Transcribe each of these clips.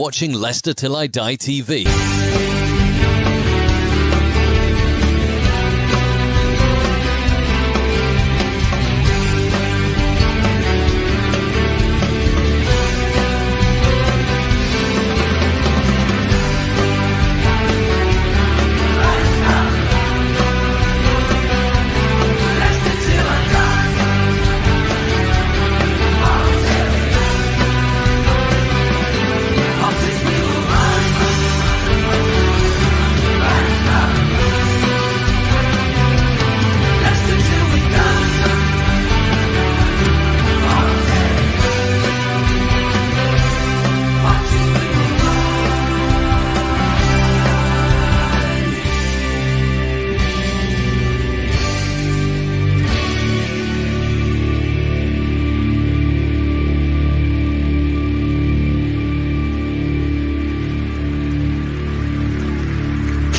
watching Leicester Till I Die TV.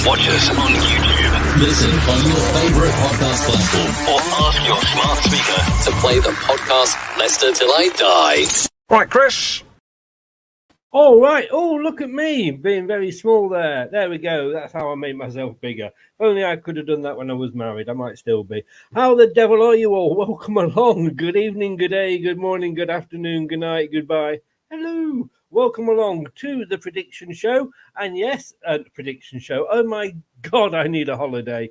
Watch us on YouTube. Listen on your favourite podcast platform. Or ask your smart speaker To play the podcast Leicester Till I Die. Right, Chris. All right. Oh, look at me being very small there. There we go. That's how I made myself bigger. If only I could have done that when I was married. I might still be. How the devil are you all? Welcome along. Good evening, good day, good morning, good afternoon, good night, goodbye. Hello. Welcome along to the prediction show. And yes, prediction show. Oh my God, I need a holiday.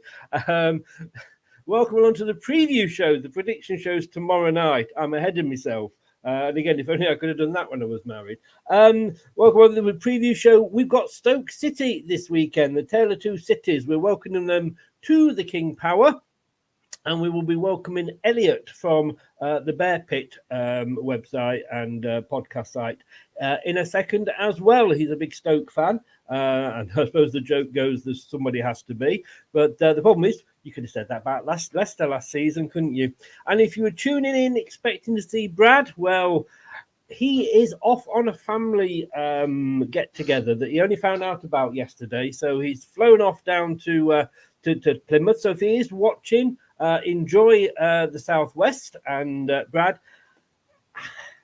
Welcome along to the preview show. The prediction show's tomorrow night. I'm ahead of myself. And again, if only I could have done that when I was married. Welcome on to the preview show. We've got Stoke City this weekend, the Tale of Two Cities. We're welcoming them to the King Power. And we will be welcoming Elliott from the Bear Pit website and podcast site in a second as well. He's a big Stoke fan. And I suppose the joke goes that somebody has to be. But the problem is, you could have said that about Leicester last season, couldn't you? And if you were tuning in expecting to see Brad, well, he is off on a family get-together that he only found out about yesterday. So he's flown off down to Plymouth. So if he is watching, enjoy the Southwest. And Brad,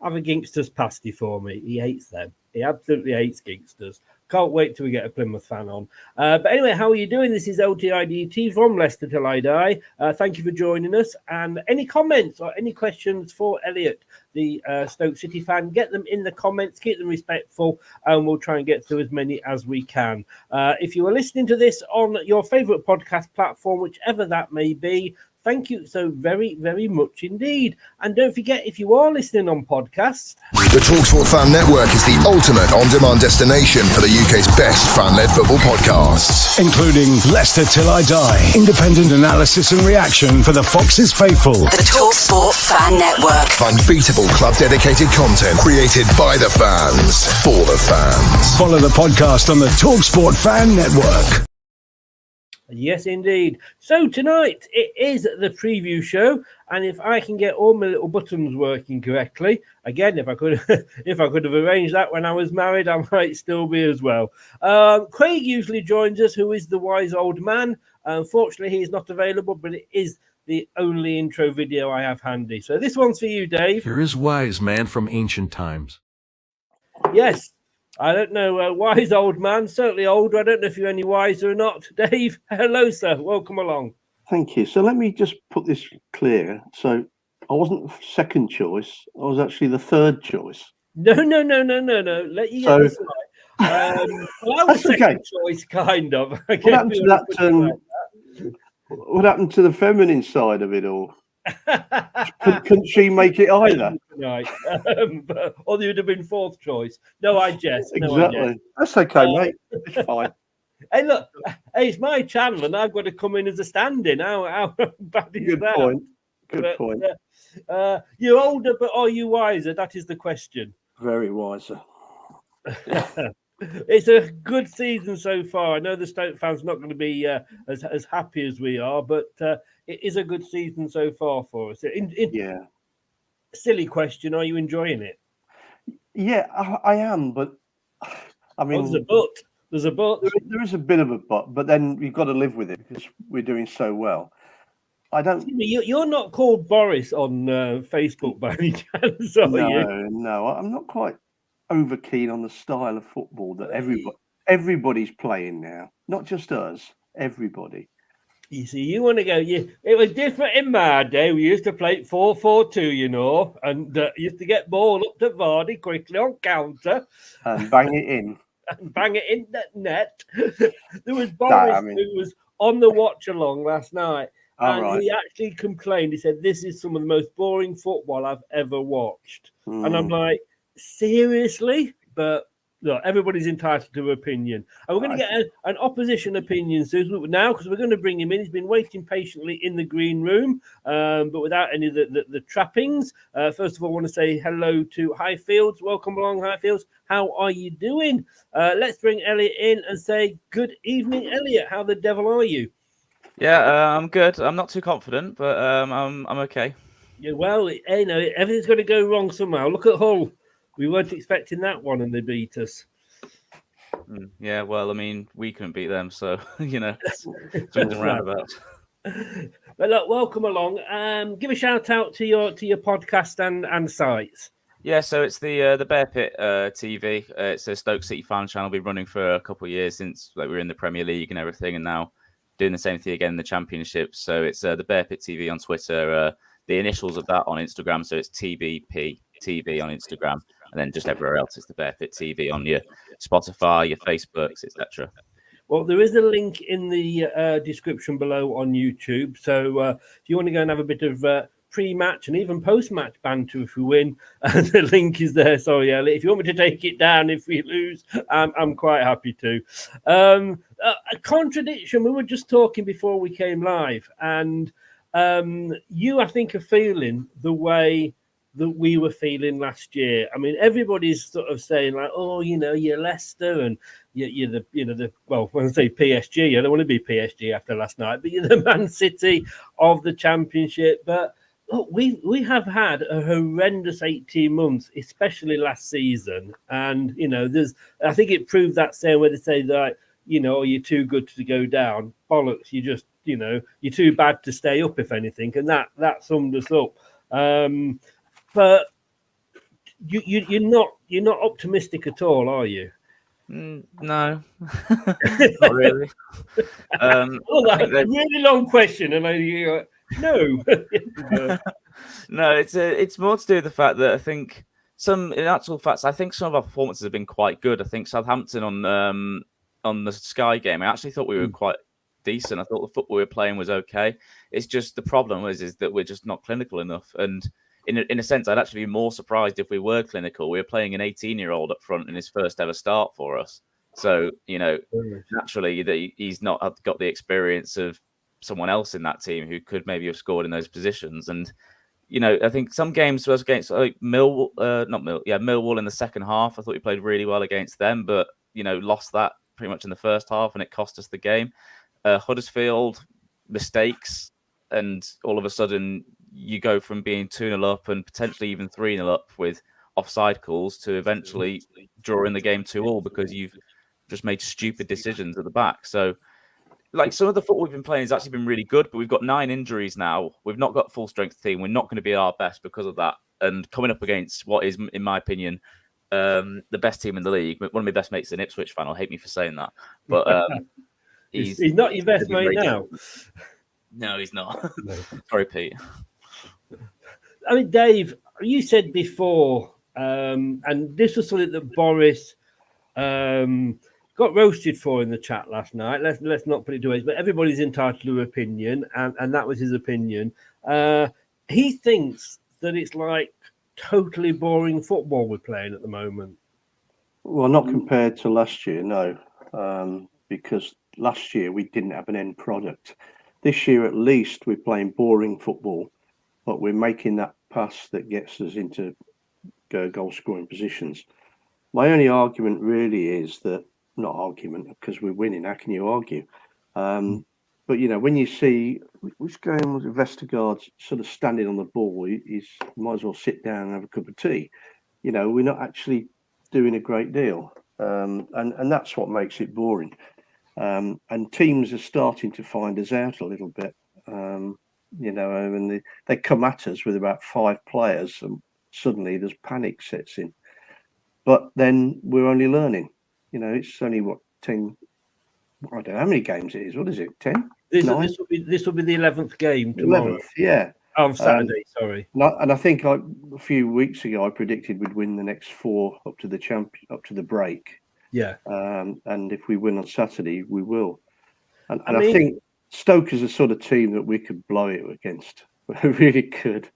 have a Gingsters pasty for me. He hates them. He absolutely hates Gingsters. Can't wait till we get a Plymouth fan on. But anyway, how are you doing? This is LTIDT from Leicester Till I Die. Thank you for joining us. And any comments or any questions for Elliott, the Stoke City fan, get them in the comments. Keep them respectful, and we'll try and get through as many as we can. If you are listening to this on your favourite podcast platform, whichever that may be, thank you so very, very much indeed. And don't forget, if you are listening on podcasts... The TalkSport Fan Network is the ultimate on-demand destination for the UK's best fan-led football podcasts. Including Leicester Till I Die, independent analysis and reaction for the Foxes faithful. The TalkSport Fan Network. Unbeatable club-dedicated content created by the fans, for the fans. Follow the podcast on the TalkSport Fan Network. Yes, indeed. So tonight it is the preview show, and if I can get all my little buttons working correctly, again, if I could, if I could have arranged that when I was married, I might still be as well. Craig usually joins us, who is the wise old man. Unfortunately, he's not available, but it is the only intro video I have handy. So this one's for you, Dave. Here is wise man from ancient times. Yes. I don't know, wise old man, certainly older. I don't know if you're any wiser or not. Dave, hello, sir. Welcome along. Thank you. So let me just put this clear. So I wasn't second choice. I was actually the third choice. No. Let you get this right. Well, I was second choice, kind of. What happened to that? What happened to the feminine side of it all? Couldn't she make it either? Right. Or you would have been fourth choice. No, I jest. Exactly. That's okay, mate. It's fine. Hey, look. Hey, it's my channel, and I've got to come in as a stand-in. How bad is Good that? point. Good point. You're older, but are you wiser? That is the question. Very wiser. It's a good season so far. I know the Stoke fans not going to be as happy as we are, but it is a good season so far for us. Yeah. Silly question. Are you enjoying it? Yeah, I am, but I mean, there's a but. There's a but. There is a bit of a but then you've got to live with it because we're doing so well. I don't. You're not called Boris on Facebook by any chance, are you? No, I'm not quite over keen on the style of football that everybody's playing now. Not just us, everybody. You see, you want to go. It was different in my day. We used to play 4-4-2, you know, and used to get ball up to Vardy quickly on counter And bang it in. and bang it in the net. There was Boris who was on the watch along last night, and he actually complained. He said, "This is some of the most boring football I've ever watched." And I'm like, seriously? But look, everybody's entitled to opinion. And we're going to get an opposition opinion soon now, because we're going to bring him in. He's been waiting patiently in the green room, but without any of the trappings. First of all, I want to say hello to Highfields. Welcome along, Highfields. How are you doing? Let's bring Elliott in and say good evening, Elliott. How the devil are you? Yeah, I'm good. I'm not too confident, but I'm okay. Yeah, well, you know, everything's going to go wrong somehow. Look at Hull. We weren't expecting that one, and they beat us. Yeah, well, I mean, we couldn't beat them, so you know, swings and roundabouts. But look, welcome along. Give a shout out to your podcast and sites. Yeah, so it's the Bear Pit TV. It's a Stoke City fan channel. Been running for a couple of years since we were in the Premier League and everything, and now doing the same thing again in the Championship. So it's the Bear Pit TV on Twitter. The initials of that on Instagram, so it's TBP TV on Instagram, and then just everywhere else it's the Bear Pit TV on your Spotify, your Facebooks, etc. Well, there is a link in the description below on YouTube. So if you want to go and have a bit of pre-match and even post-match banter if we win, the link is there. Sorry, Elliot. If you want me to take it down if we lose, I'm quite happy to. A contradiction. We were just talking before we came live, and you, I think, are feeling the way that we were feeling last year. I mean, everybody's sort of saying like, "Oh, you know, you're Leicester and you're the well, when I say PSG, I don't want to be PSG after last night, but you're the Man City of the Championship." But look, we have had a horrendous 18 months, especially last season, and you know, I think it proved that saying where they say that, you know, you're too good to go down. Bollocks! You just, you know, you're too bad to stay up, if anything, and that summed us up. But you're not optimistic at all, are you? No, not really. Really long question, and no. No, it's more to do with the fact that I think some of our performances have been quite good. I think Southampton on the Sky game, I actually thought we were quite decent. I thought the football we were playing was okay. It's just the problem is that we're just not clinical enough. And in a sense, I'd actually be more surprised if we were clinical. We were playing an 18-year-old up front in his first ever start for us. So, you know, naturally he's not got the experience of someone else in that team who could maybe have scored in those positions. And, you know, I think some games was against Millwall in the second half. I thought we played really well against them, but, you know, lost that pretty much in the first half and it cost us the game. Huddersfield, mistakes, and all of a sudden you go from being 2-0 up and potentially even 3-0 up with offside calls to eventually drawing the game 2-2 because you've just made stupid decisions at the back. So, like, some of the football we've been playing has actually been really good, but we've got 9 injuries now. We've not got a full strength team. We're not going to be our best because of that. And coming up against what is, in my opinion, the best team in the league. One of my best mates is an Ipswich fan. I'll hate me for saying that, but he's not your best mate now. No, he's not. No. Sorry, Pete. I mean, Dave, you said before, and this was something that Boris got roasted for in the chat last night. Let's not put it to waste, but everybody's entitled to an opinion, and that was his opinion. He thinks that it's like totally boring football we're playing at the moment. Well, not compared to last year, no, because last year we didn't have an end product. This year, at least, we're playing boring football, but we're making that pass that gets us into goal-scoring positions. My only argument really is that, not argument, because we're winning, how can you argue? But, you know, when you see, which game was Vestergaard sort of standing on the ball, he might as well sit down and have a cup of tea. You know, we're not actually doing a great deal. And that's what makes it boring. And teams are starting to find us out a little bit. You know, and they come at us with about 5 players and suddenly there's panic sets in. But then we're only learning. You know, it's only what 10. I don't know how many games it is. What is it? 10? This 9? will be the 11th game tomorrow. 11th, yeah. Oh, Saturday, sorry. And I think a few weeks ago I predicted we'd win the next 4 up to the break. Yeah. And if we win on Saturday, we will. And I think Stoke is the sort of team that we could blow it against. We really could.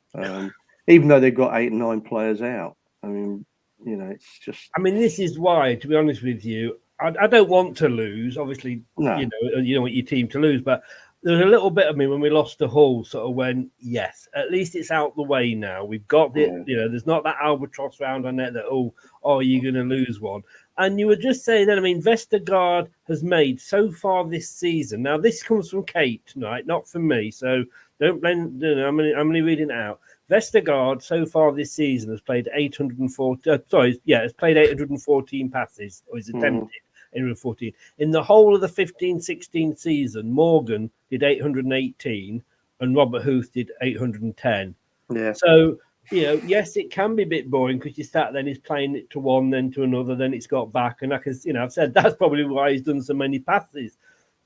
Even though they've got 8 and 9 players out. I mean, you know, it's just. I mean, this is why, to be honest with you, I don't want to lose. Obviously, No. you don't want your team to lose, but there was a little bit of me when we lost to Hull, sort of went, yes, at least it's out the way now. We've got the, there's not that albatross round our neck that, you're going to lose one. And you were just saying that, I mean, Vestergaard has made so far this season. Now, this comes from Kate tonight, not from me. So don't blend, I'm only reading it out. Vestergaard so far this season has played 814 passes, or he's attempted 814. In the whole of the 15-16 season, Morgan did 818 and Robert Huth did 810. Yeah. So, yes, it can be a bit boring because you start then he's playing it to one, then to another, then it's got back. And I've said that's probably why he's done so many passes.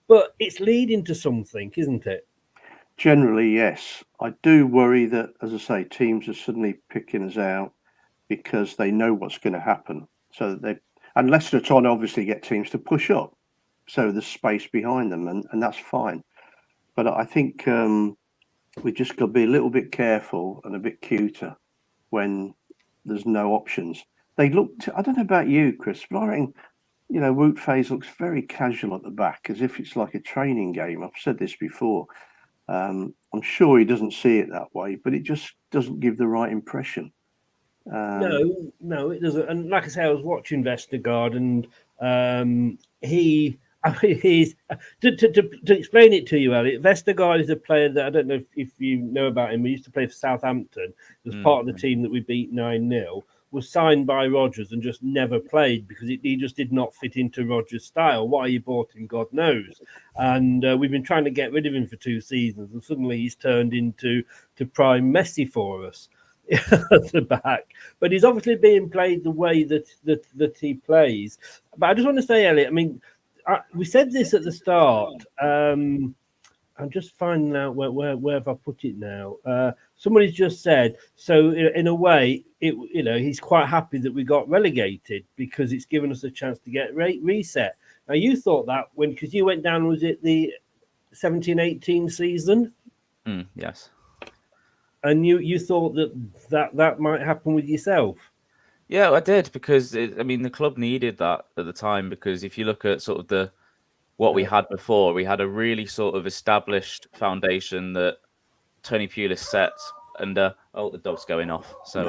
But it's leading to something, isn't it? Generally, yes. I do worry that, as I say, teams are suddenly picking us out because they know what's going to happen. So and Leicester are trying to obviously get teams to push up, so there's space behind them, and that's fine. But I think we just got to be a little bit careful and a bit cuter when there's no options. They looked. I don't know about you, Chris, but I reckon, Wout Faes looks very casual at the back, as if it's like a training game. I've said this before. I'm sure he doesn't see it that way, but it just doesn't give the right impression. No, it doesn't. And like I say, I was watching Vestergaard, and he's to explain it to you, Elliot. Vestergaard is a player that I don't know if you know about him. He used to play for Southampton. He was part of the team that we beat 9-0. Was signed by Rodgers and just never played because he just did not fit into Rodgers' style. Why he bought him, God knows. And we've been trying to get rid of him for 2 seasons, and suddenly he's turned into prime Messi for us at the back. But he's obviously being played the way that he plays. But I just want to say, Elliot, I mean, we said this at the start. I'm just finding out where have I put it now. Somebody's just said, so in a way, he's quite happy that we got relegated because it's given us a chance to get reset. Now, you thought that because you went down, was it the 17-18 season? Yes. And you thought that might happen with yourself? Yeah, I did, because the club needed that at the time, because if you look at sort of what we had before, we had a really sort of established foundation that Tony Pulis set, and the dog's going off, so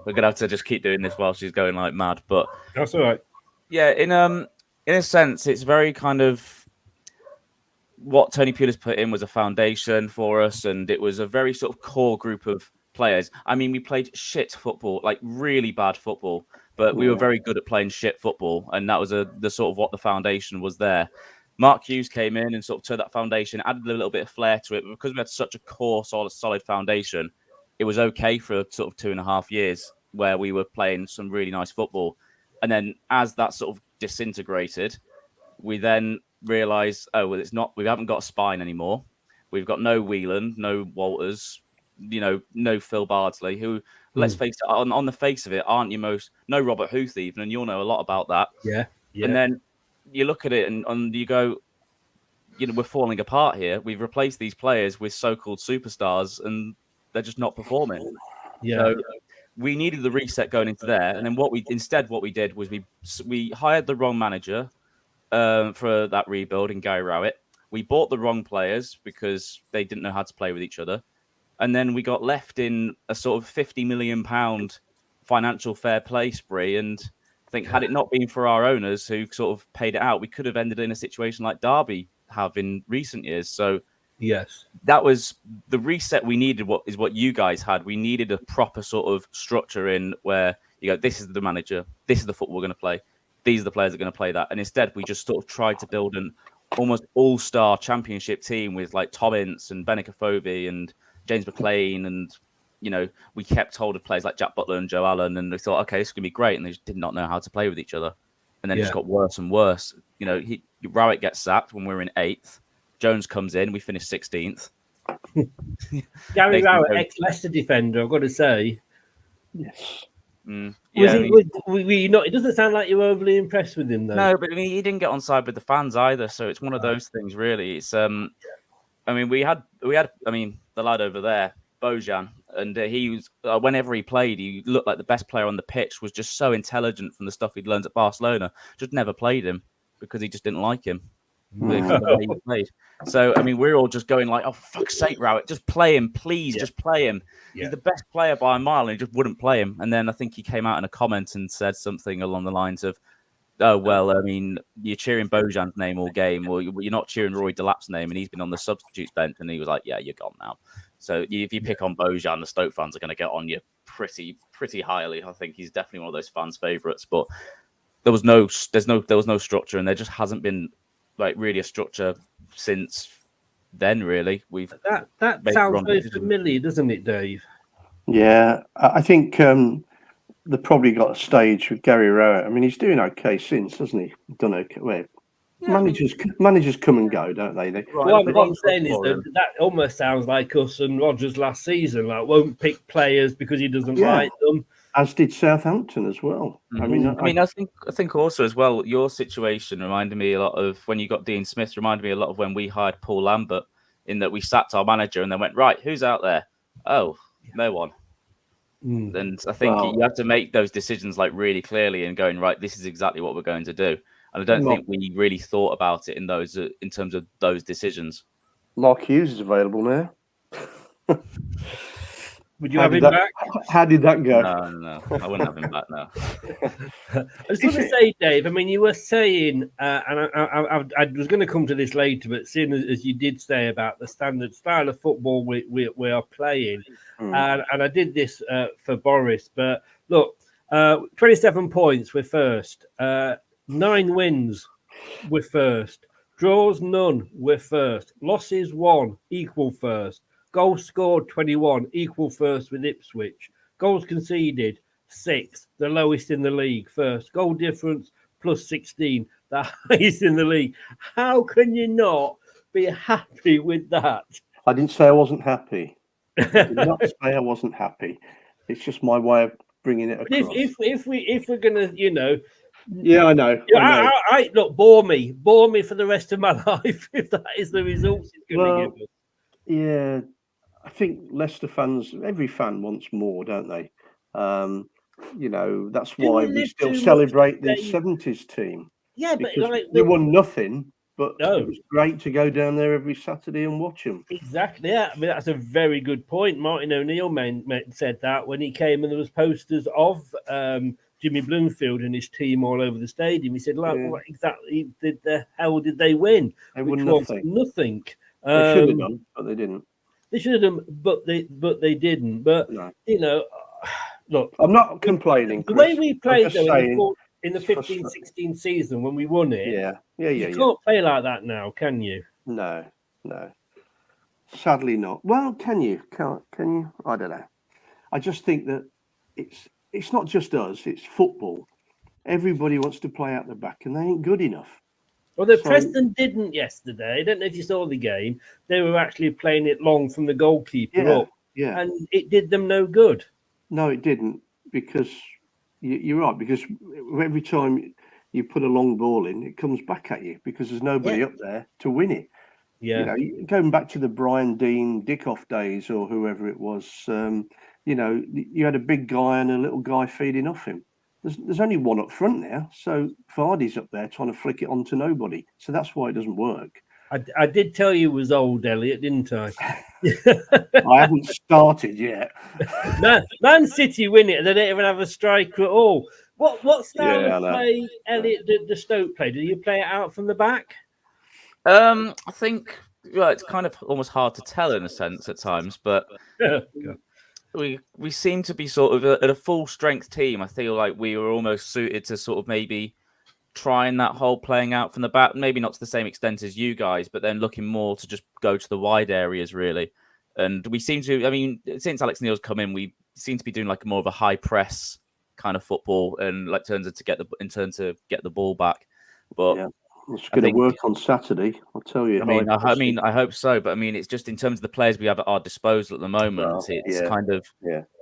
we're gonna have to just keep doing this while she's going like mad. But that's all right. Yeah, in a sense, it's very kind of what Tony Pulis put in was a foundation for us, and it was a very sort of core group of players. I mean, we played shit football, like really bad football, but we were very good at playing shit football, and that was the sort of what the foundation was there. Mark Hughes came in and sort of turned that foundation, added a little bit of flair to it. But because we had such a core, solid foundation, it was okay for sort of 2.5 years where we were playing some really nice football. And then as that sort of disintegrated, we then realised, it's not. We haven't got a spine anymore. We've got no Whelan, no Walters, no Phil Bardsley, who, let's face it, on the face of it, aren't your most. No Robert Huth even, and you'll know a lot about that. Yeah. And then you look at it and you go, we're falling apart here. We've replaced these players with so-called superstars, and they're just not performing. Yeah. So we needed the reset going into there, and then what we did was we hired the wrong manager for that rebuild in Gary Rowett. We bought the wrong players because they didn't know how to play with each other, and then we got left in a sort of £50 million financial fair play spree. And I think had it not been for our owners who sort of paid it out, we could have ended in a situation like Derby have in recent years. So yes, that was the reset we needed. What you guys had? We needed a proper sort of structure in where you go, this is the manager, this is the football we're going to play, these are the players that are going to play that. And instead, we just sort of tried to build an almost all-star championship team with like Tom Ince and Benik Afobe and James McLean and we kept hold of players like Jack Butler and Joe Allen, and they thought, okay, this is going to be great, and they just did not know how to play with each other. And then it just got worse and worse. Rowett gets sacked when we're in 8th. Jones comes in, we finish 16th. Gary Rowett, ex-Leicester defender, I've got to say. Yes. It doesn't sound like you're overly impressed with him, though. No, but he didn't get on side with the fans either, so it's one of those things, really. It's we had the lad over there, Bojan, and he was whenever he played, he looked like the best player on the pitch. Was just so intelligent from the stuff he'd learned at Barcelona. Just never played him because he just didn't like him. The way he played. So we're all just going like, oh fuck's sake, Rowett, just play him, please, just play him. Yeah. He's the best player by a mile, and he just wouldn't play him. And then I think he came out in a comment and said something along the lines of, oh well, you're cheering Bojan's name all game, or you're not cheering Roy Delap's name, and he's been on the substitutes bench. And he was like, yeah, you're gone now. So if you pick on Bojan, the Stoke fans are going to get on you pretty highly. I think he's definitely one of those fans' favourites. But there was no structure, and there just hasn't been like really a structure since then. Really, that sounds very familiar, doesn't it, Dave? Yeah, I think they probably got a stage with Gary Rowett. He's doing okay since, hasn't he? Done okay. Well, managers come and go, don't they? What I'm saying is that almost sounds like us and Rodgers last season. Like, won't pick players because he doesn't like them. As did Southampton as well. I think also as well, your situation reminded me a lot of when you got Dean Smith. Reminded me a lot of when we hired Paul Lambert, in that we sacked our manager and then went, right, who's out there? Oh, no one. And I think you have to make those decisions like really clearly and going, right, this is exactly what we're going to do. And I don't think we really thought about it in terms of those decisions. Mark Hughes is available now. Would you have him back? How did that go? No. I wouldn't have him back now. I was going to say, Dave, you were saying, and I was going to come to this later, but seeing as you did say about the standard style of football we are playing, and I did this for Boris, but look, 27 points, we're first. 9 wins, we're first. Draws, none, we're first. Losses, 1, equal first. Goals scored, 21, equal first with Ipswich. Goals conceded, 6, the lowest in the league, first. Goal difference, plus 16, the highest in the league. How can you not be happy with that? I didn't say I wasn't happy. I did not say I wasn't happy. It's just my way of bringing it across. If we're going to, Yeah, I know. I look, bore me for the rest of my life if that is the results it's going to give us. Yeah. I think Leicester fans, every fan wants more, don't they? That's why we still celebrate the 70s team. Yeah, but they won nothing, but it was great to go down there every Saturday and watch them. Exactly. Yeah, that's a very good point. Martin O'Neill said that when he came and there was posters of Jimmy Bloomfield and his team all over the stadium. He said, what exactly the hell did they win? They won nothing. Nothing. They should have done, but they didn't. They should have done, but they didn't. But look, I'm not complaining. The way we played though in the 15-16 season when we won it, you can't play like that now, can you? No. Sadly not. Well, can you? Can you? I don't know. I just think that it's not just us. It's football. Everybody wants to play out the back, and they ain't good enough. Although Preston didn't yesterday. I don't know if you saw the game. They were actually playing it long from the goalkeeper up. Yeah. And it did them no good. No, it didn't. Because you're right. Because every time you put a long ball in, it comes back at you because there's nobody up there to win it. Yeah. Going back to the Brian Dean Dickoff days or whoever it was, you had a big guy and a little guy feeding off him. There's only one up front now, so Vardy's up there trying to flick it onto nobody. So that's why it doesn't work. I did tell you it was old, Elliott, didn't I? I haven't started yet. Man City win it, and they don't even have a striker at all. What style of play, Elliott, did the Stoke play? Did you play it out from the back? I think it's kind of almost hard to tell in a sense at times, but. We seem to be sort of at a full strength team. I feel like we were almost suited to sort of maybe trying that whole playing out from the back, maybe not to the same extent as you guys, but then looking more to just go to the wide areas really. And we seem to, I mean, since Alex Neil's come in, we seem to be doing like more of a high press kind of football, and like turn to get the ball back. But yeah, it's going to work on Saturday. I'll tell you. I hope so. But I mean, it's just in terms of the players we have at our disposal at the moment. It's kind of,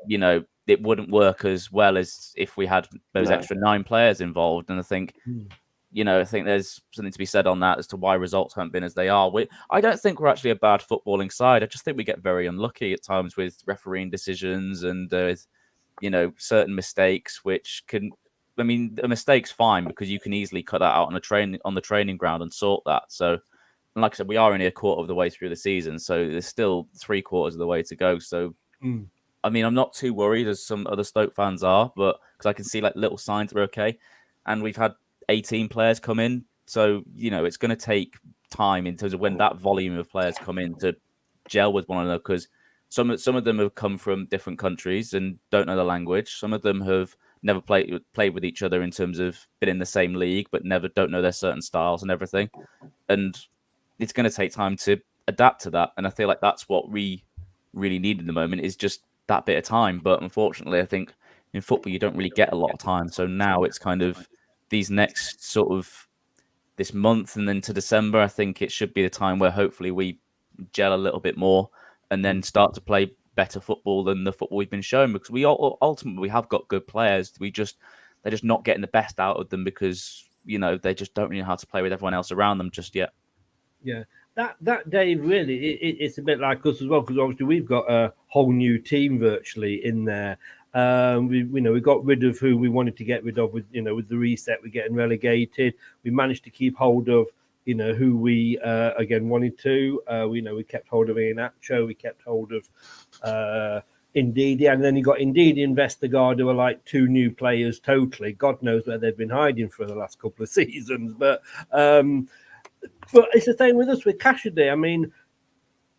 you know, it wouldn't work as well as if we had those extra 9 players involved. And I think, you know, I think there's something to be said on that as to why results haven't been as they are. I don't think we're actually a bad footballing side. I just think we get very unlucky at times with refereeing decisions and with, you know, certain mistakes, which can, I mean, a mistake's fine because you can easily cut that out on the training ground and sort that. So, and like I said, we are only a quarter of the way through the season, so there's still 3/4 of the way to go. So, I mean, I'm not too worried as some other Stoke fans are, but because I can see like little signs we're okay, and we've had 18 players come in, so you know it's going to take time in terms of when that volume of players come in to gel with one another, because some of them have come from different countries and don't know the language. Some of them have never played with each other in terms of been in the same league, but don't know their certain styles and everything. And it's going to take time to adapt to that. And I feel like that's what we really need at the moment, is just that bit of time. But unfortunately, I think in football, you don't really get a lot of time. So now it's kind of these next sort of this month and then to December, I think it should be the time where hopefully we gel a little bit more and then start to play better football than the football we've been showing, because we ultimately we have got good players. They're just not getting the best out of them because, you know, they just don't really know how to play with everyone else around them just yet. Yeah, that Dave, really, it's a bit like us as well, because obviously we've got a whole new team virtually in there. We got rid of who we wanted to get rid of with the reset. We're getting relegated. We managed to keep hold of who we again wanted to. We kept hold of Iheanacho. We kept hold of Ndidi, and then you got Ndidi and Vestergaard, who are like 2 new players totally. God knows where they've been hiding for the last couple of seasons, but it's the same with us with Cassidy. I mean,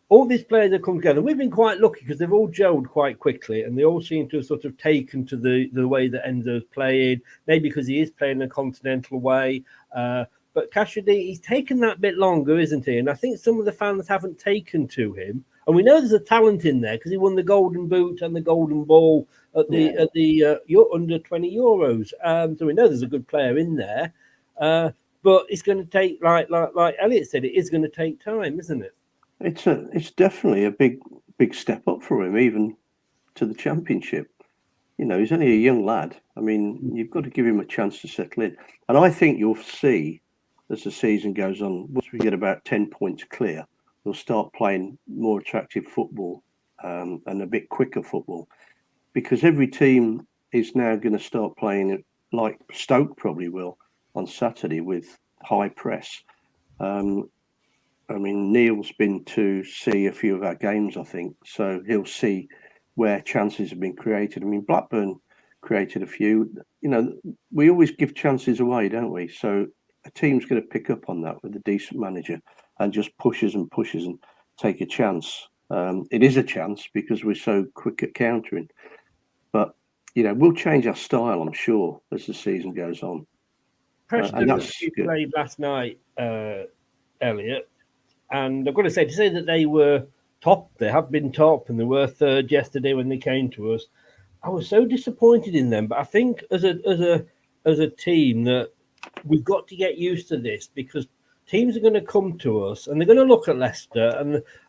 all these players have come together. We've been quite lucky because they've all gelled quite quickly, and they all seem to have sort of taken to the way that Enzo's playing, maybe because he is playing a continental way. But Cassidy, he's taken that bit longer, isn't he? And I think some of the fans haven't taken to him. And we know there's a talent in there because he won the Golden Boot and the Golden Ball at the under 20 Euros. So we know there's a good player in there. But it's going to take, like Elliott said, it is going to take time, isn't it? It's definitely a big step up for him, even to the Championship. You know, he's only a young lad. I mean, you've got to give him a chance to settle in. And I think you'll see, as the season goes on, once we get about 10 points clear, we'll start playing more attractive football and a bit quicker football. Because every team is now going to start playing it like Stoke probably will on Saturday with high press. I mean, Neil's been to see a few of our games, I think, so he'll see where chances have been created. I mean, Blackburn created a few. You know, we always give chances away, don't we? So a team's going to pick up on that with a decent manager and just pushes and take a chance. It is a chance because we're so quick at countering. But, you know, we'll change our style, I'm sure, as the season goes on. Preston played last night, Elliott. And I've got to say that they were top, they have been top, and they were third yesterday when they came to us. I was so disappointed in them, but I think as a team that we've got to get used to this, because teams are going to come to us and they're going to look at Leicester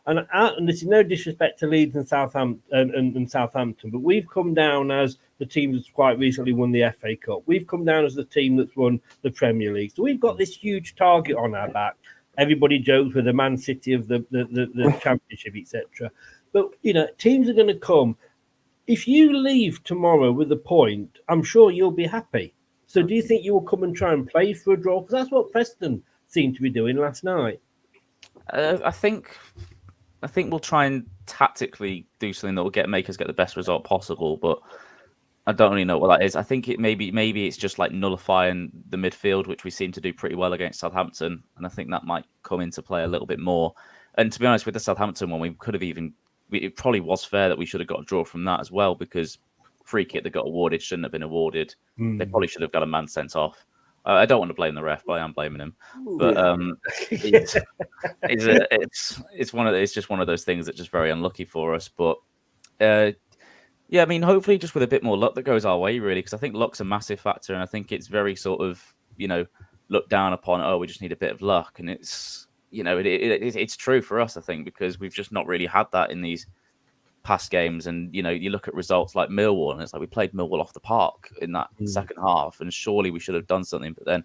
and this is no disrespect to Leeds and Southampton, but we've come down as the team that's quite recently won the FA Cup. We've come down as the team that's won the Premier League. So we've got this huge target on our back. Everybody jokes with the Man City of the Championship, etc. But, you know, teams are going to come. If you leave tomorrow with a point, I'm sure you'll be happy. So do you think you will come and try and play for a draw? Because that's what Preston seemed to be doing last night. I think we'll try and tactically do something that will make us get the best result possible, but I don't really know what that is. I think maybe it's just like nullifying the midfield, which we seem to do pretty well against Southampton, and I think that might come into play a little bit more. And to be honest, with the Southampton one, it probably was fair that we should have got a draw from that as well, because free kick that got awarded shouldn't have been awarded. They probably should have got a man sent off. I don't want to blame the ref, but I am blaming him. But it's just one of those things that's just very unlucky for us. But yeah, I mean, hopefully just with a bit more luck that goes our way, really, because I think luck's a massive factor, and I think it's very sort of, looked down upon. Oh, we just need a bit of luck, and it's, it's true for us, I think, because we've just not really had that in these past games. And you look at results like Millwall, and it's like we played Millwall off the park in that second half, and surely we should have done something. But then,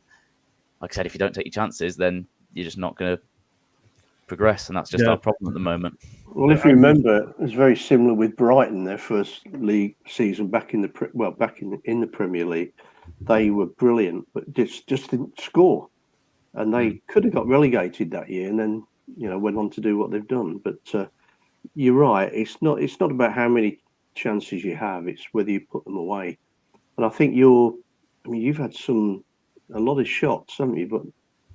like I said, if you don't take your chances, then you're just not going to progress, and that's just our problem at the moment. Well, if you remember, it was very similar with Brighton, their first league season back in the the Premier League. They were brilliant, but just didn't score, and they could have got relegated that year, and then went on to do what they've done. But you're right; it's not about how many chances you have; it's whether you put them away. And I think you've had a lot of shots, haven't you? But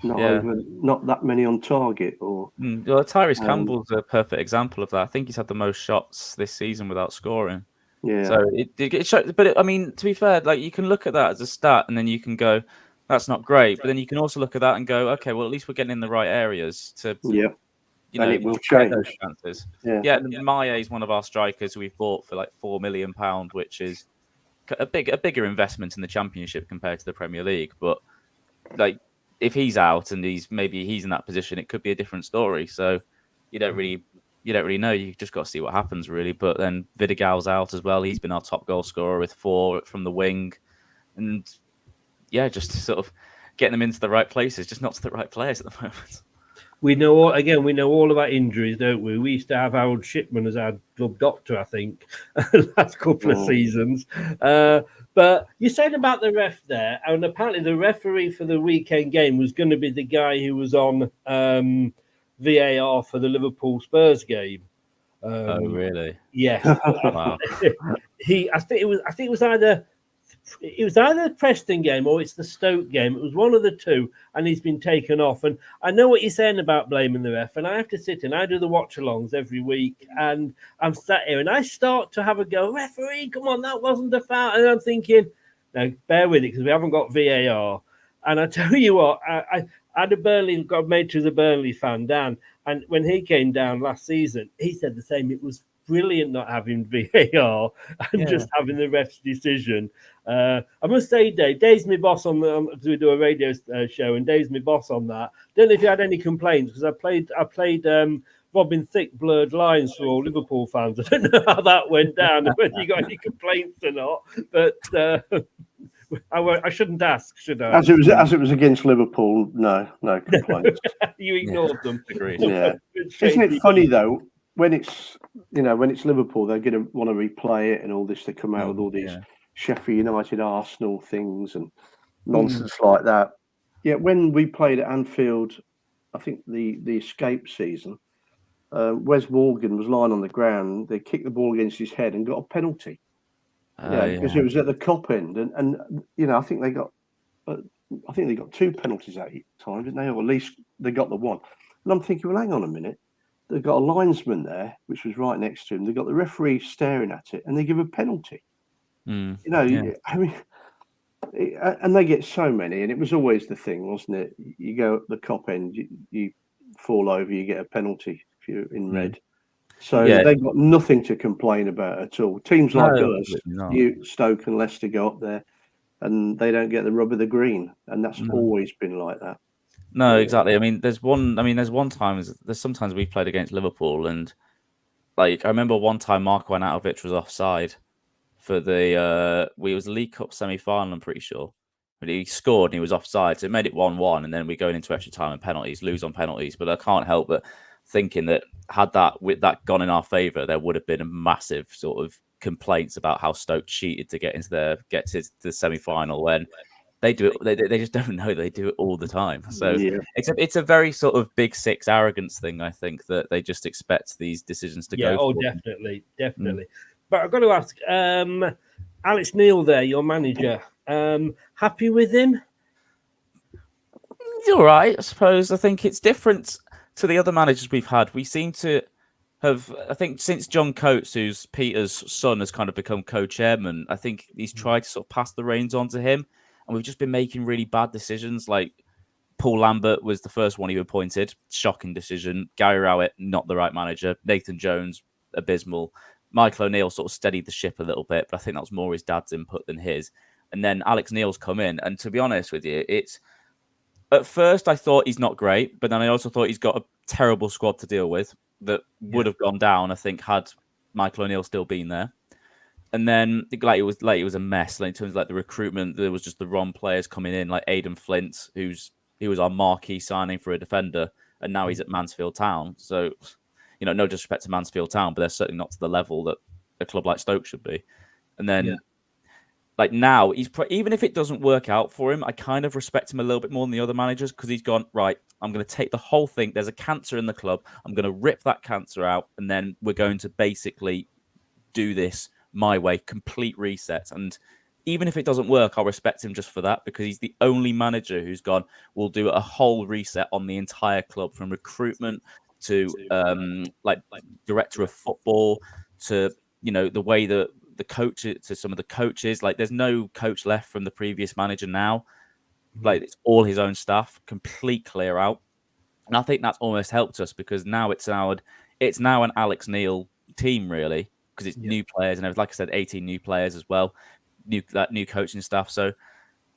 not that many on target. Or well, Tyrese Campbell's a perfect example of that. I think he's had the most shots this season without scoring. Yeah. So it shows, but I mean, to be fair, like you can look at that as a stat, and then you can go, "That's not great." But then you can also look at that and go, "Okay, well, at least we're getting in the right areas to and it will change those chances." Yeah, Maia is one of our strikers we've bought for like £4 million, which is a bigger investment in the Championship compared to the Premier League. But like, if he's out and he's in that position, it could be a different story. So you don't really know. You just got to see what happens, really. But then Vidigal's out as well. He's been our top goal scorer with 4 from the wing, and just sort of getting them into the right places, just not to the right players at the moment. We know all about injuries, don't we? We used to have Harold Shipman as our club doctor, I think, last couple of seasons. But you said about the ref there, and apparently the referee for the weekend game was going to be the guy who was on VAR for the Liverpool Spurs game. Oh, really? Yes. Wow. I think it was either the Preston game or it's the Stoke game. It was one of the two, and he's been taken off. And I know what you're saying about blaming the ref, and I have to sit in. I do the watch-alongs every week, and I'm sat here, and I start to have a go, referee, come on, that wasn't a foul. And I'm thinking, no, bear with it, because we haven't got VAR. And I tell you what, I had got made to the Burnley fan, Dan, and when he came down last season, he said the same. It was brilliant not having VAR and just having the ref's decision. I must say, Dave's my boss because we do a radio show, and Dave's my boss on that. Don't know if you had any complaints, because I played Robin Thicke blurred lines for all Liverpool fans. I don't know how that went down, whether you got any complaints or not, but I shouldn't ask, should I? As it was against Liverpool, no complaints. You ignored them. Agreed. Yeah. Isn't it funny though? When it's Liverpool, they're going to want to replay it and all this. They come out with all these Sheffield United, Arsenal things and nonsense like that. Yeah, when we played at Anfield, I think the escape season, Wes Morgan was lying on the ground. They kicked the ball against his head and got a penalty. Because it was at the Cop end, and I think they got 2 penalties at the time, didn't they? Or at least they got the one. And I'm thinking, well, hang on a minute. They've got a linesman there, which was right next to him. They've got the referee staring at it, and they give a penalty. I mean, and they get so many, and it was always the thing, wasn't it? You go at the Cop end, you fall over, you get a penalty if you're in red. So they've got nothing to complain about at all. Teams like us, Stoke and Leicester, go up there, and they don't get the rub of the green, and that's always been like that. No, exactly. I mean, there's sometimes we've played against Liverpool, and like I remember one time Marko Arnautovic was offside for it was the League Cup semi-final, I'm pretty sure. But he scored and he was offside, so it made it 1-1, and then we go into extra time and penalties, lose on penalties. But I can't help but thinking that had that gone in our favour, there would have been a massive sort of complaints about how Stoke cheated to get to the semi-final when they do it. They just don't know they do it all the time. So it's a very sort of big six arrogance thing, I think, that they just expect these decisions to go. Oh, definitely. But I've got to ask, Alex Neil there, your manager, happy with him? He's all right, I suppose. I think it's different to the other managers we've had. We seem to have, I think, since John Coates, who's Peter's son, has kind of become co-chairman, I think he's tried to sort of pass the reins on to him. and we've just been making really bad decisions. Like Paul Lambert was the first one he appointed, shocking decision. Gary Rowett, not the right manager. Nathan Jones, abysmal. Michael O'Neill sort of steadied the ship a little bit, but I think that was more his dad's input than his. And then Alex Neil's come in, and to be honest with you, it's at first I thought he's not great, but then I also thought he's got a terrible squad to deal with that would have gone down, I think, had Michael O'Neill still been there. And then it was a mess. Like, in terms of like the recruitment, there was just the wrong players coming in, like Aidan Flint, he was our marquee signing for a defender, and now he's at Mansfield Town. So, no disrespect to Mansfield Town, but they're certainly not to the level that a club like Stoke should be. And then, like now, even if it doesn't work out for him, I kind of respect him a little bit more than the other managers because he's gone, right, I'm going to take the whole thing. There's a cancer in the club. I'm going to rip that cancer out, and then we're going to basically do this my way, complete reset. And even if it doesn't work, I'll respect him just for that because he's the only manager who's gone, we'll do a whole reset on the entire club from recruitment to like director of football to, the way that the coach to some of the coaches. Like there's no coach left from the previous manager now. Like it's all his own staff, complete clear out. And I think that's almost helped us because now it's now an Alex Neil team really. Because it's new players and like I said, 18 new players as well, new coaching staff. So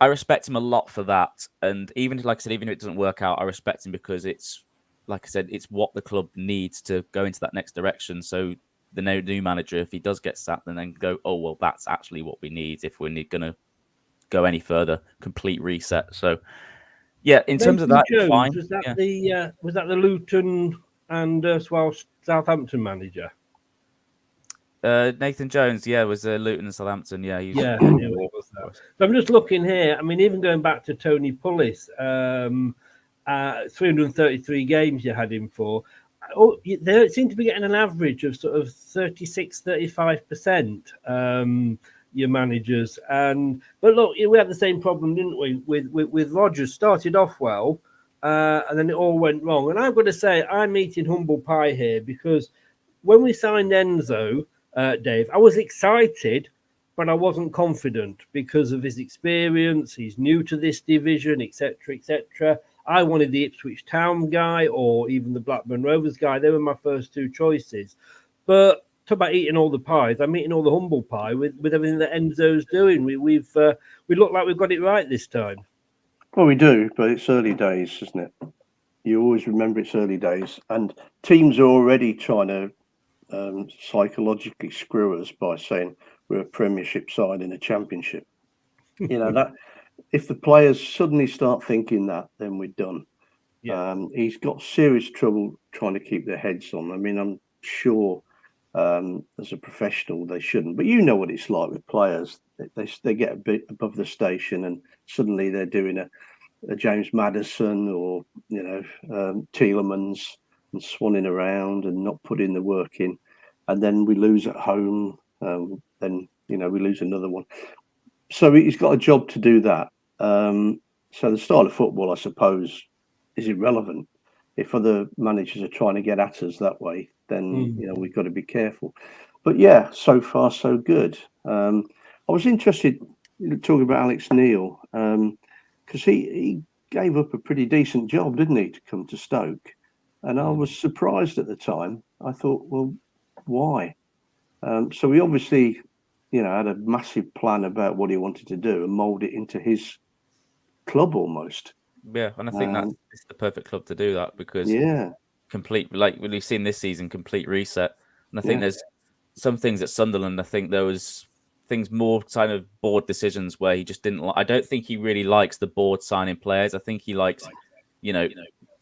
I respect him a lot for that. And even if it doesn't work out, I respect him because it's, like I said, it's what the club needs to go into that next direction. So the new manager, if he does get sacked, then go, oh well, that's actually what we need if we're going to go any further. Complete reset. So yeah, in terms of that, Jones, fine. Was that the Luton and Southampton manager? Nathan Jones, was Luton and Southampton. Yeah, So I'm just looking here. I mean, even going back to Tony Pullis, 333 games you had him for. They seem to be getting an average of sort of 36-35%. Your managers, but look, we had the same problem, didn't we? With Rodgers, started off well, and then it all went wrong. And I've got to say, I'm eating humble pie here because when we signed Enzo. Dave, I was excited, but I wasn't confident because of his experience. He's new to this division, etc., etc. I wanted the Ipswich Town guy or even the Blackburn Rovers guy. They were my first two choices. But talk about eating all the pies. I'm eating all the humble pie with everything that Enzo's doing. We look like we've got it right this time. Well, we do, but it's early days, isn't it? You always remember it's early days, and teams are already trying to psychologically screw us by saying we're a Premiership side in a Championship. That if the players suddenly start thinking that, then we're done. He's got serious trouble trying to keep their heads on. I mean, I'm sure as a professional they shouldn't, but you know what it's like with players. They get a bit above the station and suddenly they're doing a James Maddison or Tielemans and swanning around and not putting the work in, and then we lose at home. Then we lose another one. So he's got a job to do that. So the style of football, I suppose, is irrelevant. If other managers are trying to get at us that way, then we've got to be careful. But yeah, so far so good. I was interested talking about Alex Neil because he gave up a pretty decent job, didn't he, to come to Stoke? And I was surprised at the time. I thought, well, why? So he obviously, had a massive plan about what he wanted to do and mould it into his club almost. Yeah, and I think that's the perfect club to do that because complete, like we've seen this season, complete reset. And I think there's some things at Sunderland. I think there was things more kind of board decisions where he just didn't. I don't think he really likes the board signing players. I think he likes,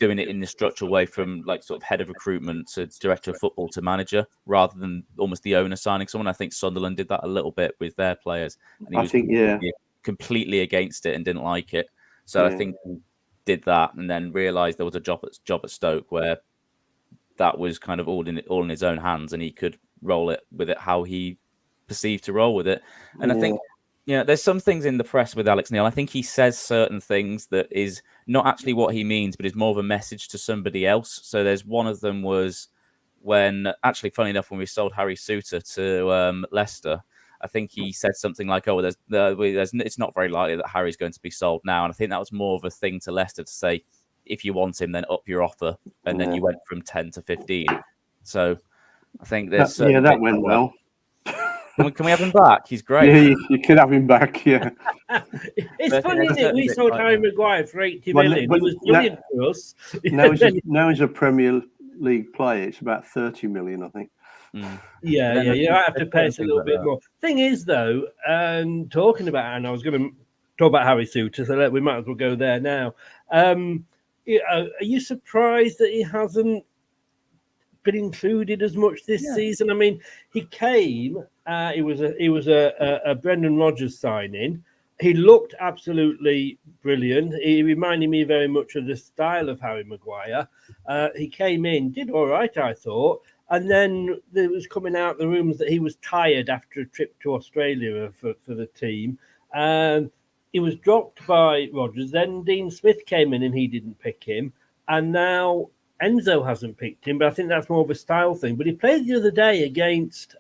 doing it in the structural way from like sort of head of recruitment to director of football to manager rather than almost the owner signing someone. I think Sunderland did that a little bit with their players. And he was completely against it and didn't like it. So I think he did that and then realised there was a job at Stoke where that was kind of all in his own hands and he could roll it with it how he perceived to roll with it. And I think there's some things in the press with Alex Neil. I think he says certain things that is not actually what he means, but is more of a message to somebody else. So there's one of them was when, actually, funny enough, when we sold Harry Souttar to Leicester, I think he said something like, "Oh, it's not very likely that Harry's going to be sold now." And I think that was more of a thing to Leicester to say, if you want him, then up your offer. And then you went from 10 to 15. So I think there's that went well. Can we have him back? He's great. Yeah, you could have him back. Yeah, it's funny, isn't it? We sold Harry Maguire for 80 million. He was brilliant for us. Now he's a Premier League player. It's about 30 million, I think. Yeah, you have to pay us a little bit more. Thing is, though, talking about, and I was going to talk about Harry Souttar, so we might as well go there now. Are you surprised that he hasn't been included as much this season? I mean, he came. He was a Brendan Rodgers signing. He looked absolutely brilliant. He reminded me very much of the style of Harry Maguire. He came in, did all right, I thought, and then there was coming out the rumours that he was tired after a trip to Australia for the team. He was dropped by Rodgers. Then Dean Smith came in and he didn't pick him, and now Enzo hasn't picked him, but I think that's more of a style thing. But he played the other day against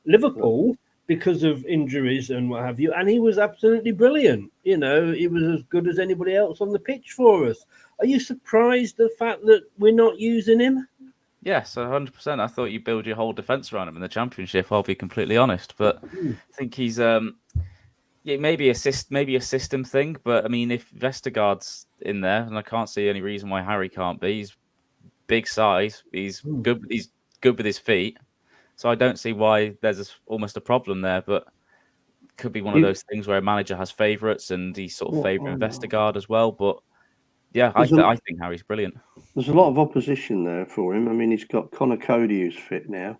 Liverpool because of injuries and what have you, and he was absolutely brilliant. You know, he was as good as anybody else on the pitch for us. Are you surprised the fact that we're not using him? Yes, 100%. I thought you build your whole defence around him in the Championship, I'll be completely honest. But I think he's maybe a system thing, but I mean, if Vestergaard's in there, and I can't see any reason why Harry can't be. He's big size. He's good. He's good with his feet, so I don't see why there's almost a problem there. But it could be one of those things where a manager has favourites, and he's sort of favouring Vestergaard as well. But yeah, I think Harry's brilliant. There's a lot of opposition there for him. I mean, he's got Connor Cody who's fit now.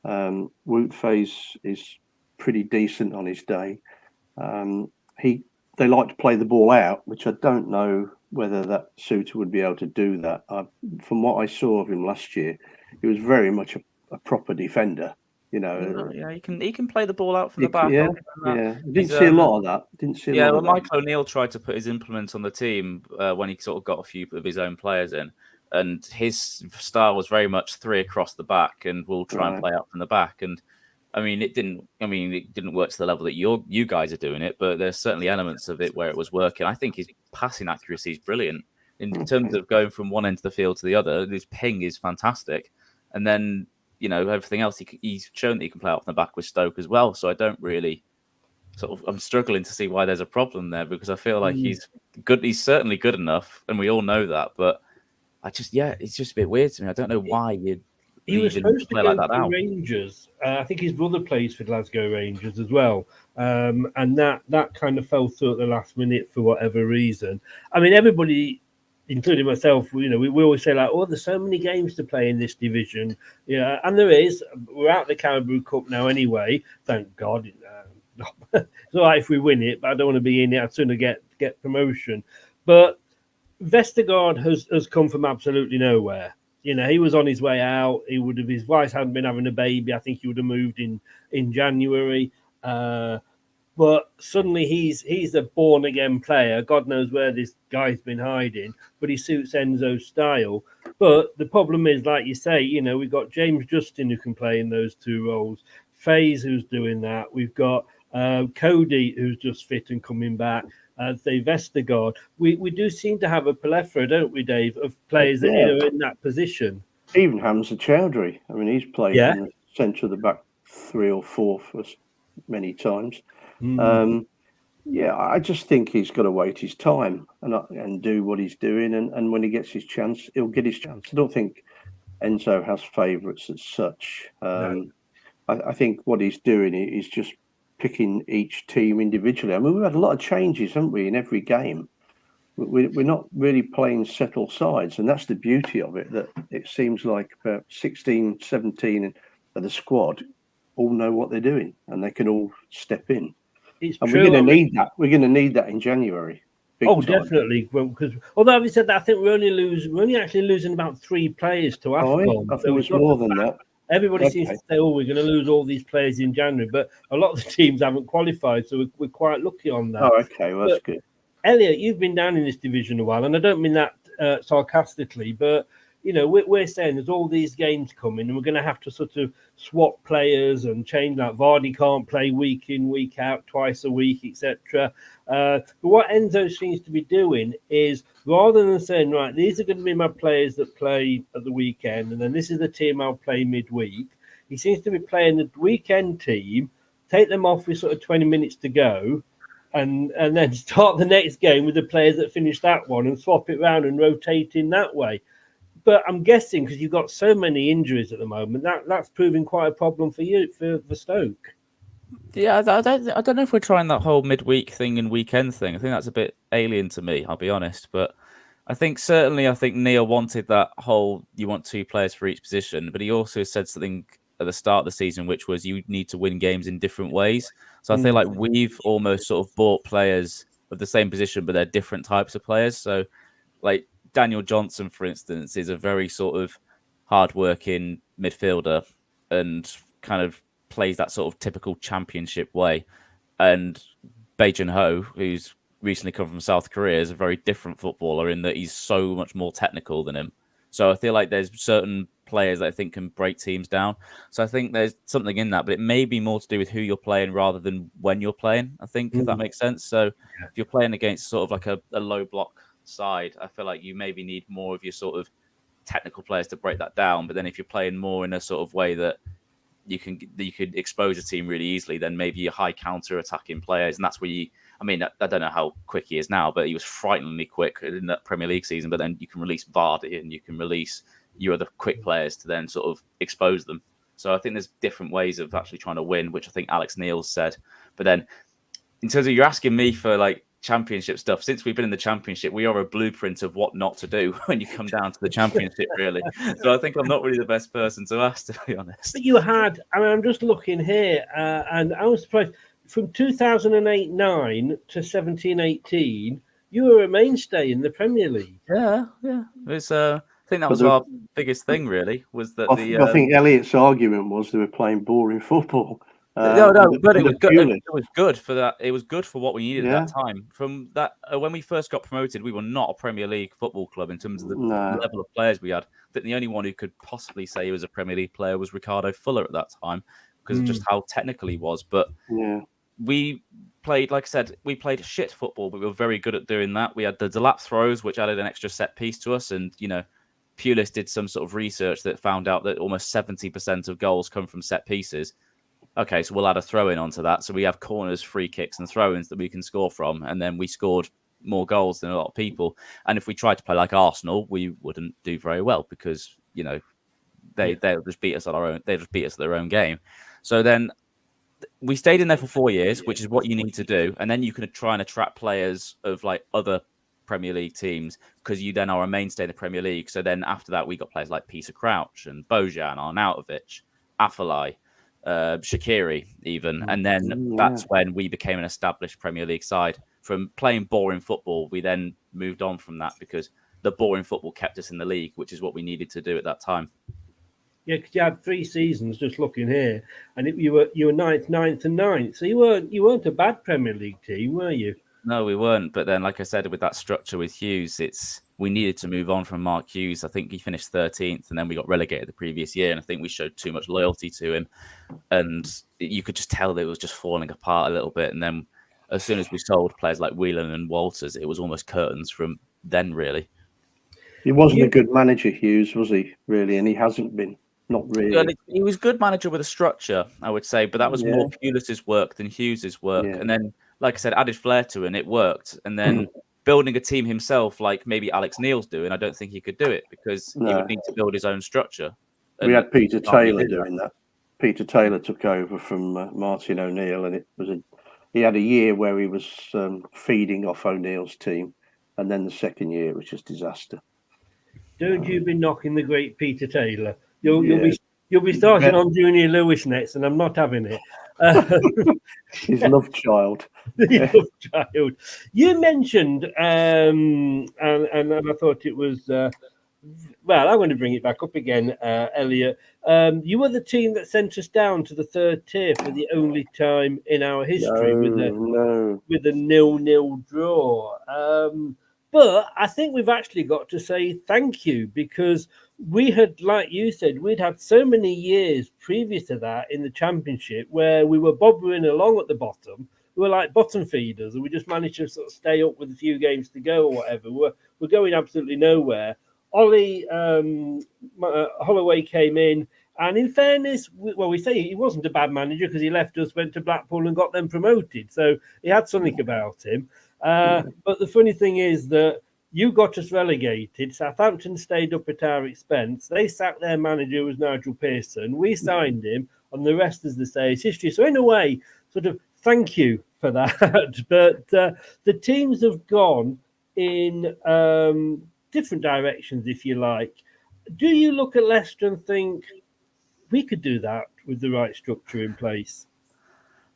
Wout Faes is pretty decent on his day. They like to play the ball out, which I don't know whether that Souttar would be able to do that. From what I saw of him last year, he was very much a proper defender. You know, he can play the ball out from the back. Yeah. Didn't see a lot of that. Michael O'Neill tried to put his implement on the team when he sort of got a few of his own players in, and his style was very much three across the back, and we'll try and play out from the back. And I mean, it didn't work to the level that you guys are doing it, but there's certainly elements of it where it was working. I think his passing accuracy is brilliant in terms of going from one end of the field to the other. His ping is fantastic, and then everything else he's shown that he can play out from the back with Stoke as well. So I don't really I'm struggling to see why there's a problem there, because I feel like he's good. He's certainly good enough, and we all know that. But it's just a bit weird to me. I don't know why you'd. He was supposed to go to Rangers. I think his brother plays for Glasgow Rangers as well. And that kind of fell through at the last minute for whatever reason. I mean, everybody, including myself, we always say, like, there's so many games to play in this division. Yeah, and there is. We're out the Carabao Cup now anyway. Thank God. It's all right if we win it, but I don't want to be in it. I'd sooner get promotion. But Vestergaard has come from absolutely nowhere. He was on his way out. His wife hadn't been having a baby. I think he would have moved in January. But suddenly he's a born again player. God knows where this guy's been hiding, but he suits Enzo's style. But the problem is, like you say, we've got James Justin who can play in those two roles. Faes who's doing that. We've got Cody who's just fit and coming back. Say Vestergaard, we do seem to have a plethora, don't we, Dave, of players that are in that position. Even Hamza Chowdhury. I mean, he's played in the centre of the back 3 or 4 for us many times. I just think he's got to wait his time and do what he's doing, and when he gets his chance, he'll get his chance. I don't think Enzo has favourites as such. I think what he's doing is just picking each team individually. I mean, we've had a lot of changes, haven't we, in every game? We're not really playing settled sides, and that's the beauty of it, that it seems like about 16, 17 of the squad all know what they're doing, and they can all step in. It's and true. We're going to need that. We're going to need that in January. Time. Definitely. Well, because although having said that, I think we're only actually losing about 3 players to AFCON. I think it was more than that. Everybody seems to say, we're going to lose all these players in January, but a lot of the teams haven't qualified, so we're quite lucky on that. Oh, okay, well, that's good. Elliott, you've been down in this division a while, and I don't mean that sarcastically, but we're saying there's all these games coming, and we're going to have to sort of swap players and change that. Vardy can't play week in, week out, twice a week, etc. But what Enzo seems to be doing is, rather than saying, right, these are going to be my players that play at the weekend, and then this is the team I'll play midweek, he seems to be playing the weekend team, take them off with sort of 20 minutes to go, and then start the next game with the players that finish that one and swap it around and rotate in that way. But I'm guessing, because you've got so many injuries at the moment, that's proving quite a problem for you, for Stoke. Yeah, I don't know if we're trying that whole midweek thing and weekend thing. I think that's a bit alien to me, I'll be honest. But I think Neil wanted that whole, you want 2 players for each position, but he also said something at the start of the season, which was you need to win games in different ways. So I feel like we've almost sort of bought players of the same position, but they're different types of players. So like Daniel Johnson, for instance, is a very sort of hard-working midfielder and kind of plays that sort of typical championship way. And Bae-Jin Ho, who's recently come from South Korea, is a very different footballer in that he's so much more technical than him. So I feel like there's certain players that I think can break teams down. So I think there's something in that, but it may be more to do with who you're playing rather than when you're playing, I think, if that makes sense. So if you're playing against sort of like a low block side, I feel like you maybe need more of your sort of technical players to break that down. But then if you're playing more in a sort of way that you could expose a team really easily, then maybe your high counter attacking players, and that's where I don't know how quick he is now, but he was frighteningly quick in that Premier League season. But then you can release Vardy and you can release your other quick players to then sort of expose them. So I think there's different ways of actually trying to win, which I think Alex Neil said. But then in terms of, you're asking me for like championship stuff, since we've been in the championship, we are a blueprint of what not to do when you come down to the championship, really. So I think I'm not really the best person to ask, to be honest. But you had, I'm just looking here, and I was surprised, from 2008-9 to 17-18, you were a mainstay in the Premier League. Yeah. It was, I think that was our biggest thing, really, was that I think Elliott's argument was they were playing boring football. No, but it was good. It was good for that. It was good for what we needed at that time. From that, when we first got promoted, we were not a Premier League football club in terms of the level of players we had. I think the only one who could possibly say he was a Premier League player was Ricardo Fuller at that time, because of just how technical he was. But we played, like I said, we played shit football, but we were very good at doing that. We had the delap throws, which added an extra set piece to us, and Pulis did some sort of research that found out that almost 70% of goals come from set pieces. Okay, so we'll add a throw-in onto that. So we have corners, free kicks, and throw-ins that we can score from. And then we scored more goals than a lot of people. And if we tried to play like Arsenal, we wouldn't do very well because, they'll just beat us at our own. They just beat us at their own game. So then we stayed in there for 4 years, which is what you need to do. And then you can try and attract players of like other Premier League teams, because you then are a mainstay in the Premier League. So then after that, we got players like Peter Crouch and Bojan, Arnautovic, Afellay, Shaqiri even, and then that's when we became an established Premier League side. From playing boring football, we then moved on from that because the boring football kept us in the league, which is what we needed to do at that time. Yeah, because you had 3 seasons, just looking here, and you were ninth, and ninth. So you weren't a bad Premier League team, were you? No, we weren't. But then, like I said, with that structure with Hughes, we needed to move on from Mark Hughes. I think he finished 13th, and then we got relegated the previous year. And I think we showed too much loyalty to him. And you could just tell that it was just falling apart a little bit. And then as soon as we sold players like Whelan and Walters, it was almost curtains from then, really. He wasn't a good manager, Hughes, was he, really? And he hasn't been. Not really. He was a good manager with a structure, I would say. But that was more Pulis's work than Hughes's work. Yeah. And then, like I said, added flair to it, and it worked. And then building a team himself, like maybe Alex Neil's doing, I don't think he could do it because he would need to build his own structure. We had Peter Taylor doing that. Peter Taylor took over from Martin O'Neill, and he had a year where he was feeding off O'Neill's team, and then the second year was just disaster. Don't you be knocking the great Peter Taylor? You'll be starting on Junior Lewis next, and I'm not having it. His love child. You mentioned, and I thought it was. Well, I'm going to bring it back up again, Elliott. You were the team that sent us down to the 3rd tier for the only time in our history with a 0-0 draw. But I think we've actually got to say thank you, because we had, like you said, we'd had so many years previous to that in the Championship where we were bobbering along at the bottom. We were like bottom feeders, and we just managed to sort of stay up with a few games to go or whatever. We're going absolutely nowhere. Ollie Holloway came in, and in fairness, we say he wasn't a bad manager because he left us, went to Blackpool, and got them promoted. So he had something about him. But the funny thing is that you got us relegated. Southampton stayed up at our expense. They sacked their manager, who was Nigel Pearson. We signed him, and the rest, as they say, is history. So in a way, sort of thank you for that. But the teams have gone in different directions, if you like. Do you look at Leicester and think we could do that with the right structure in place?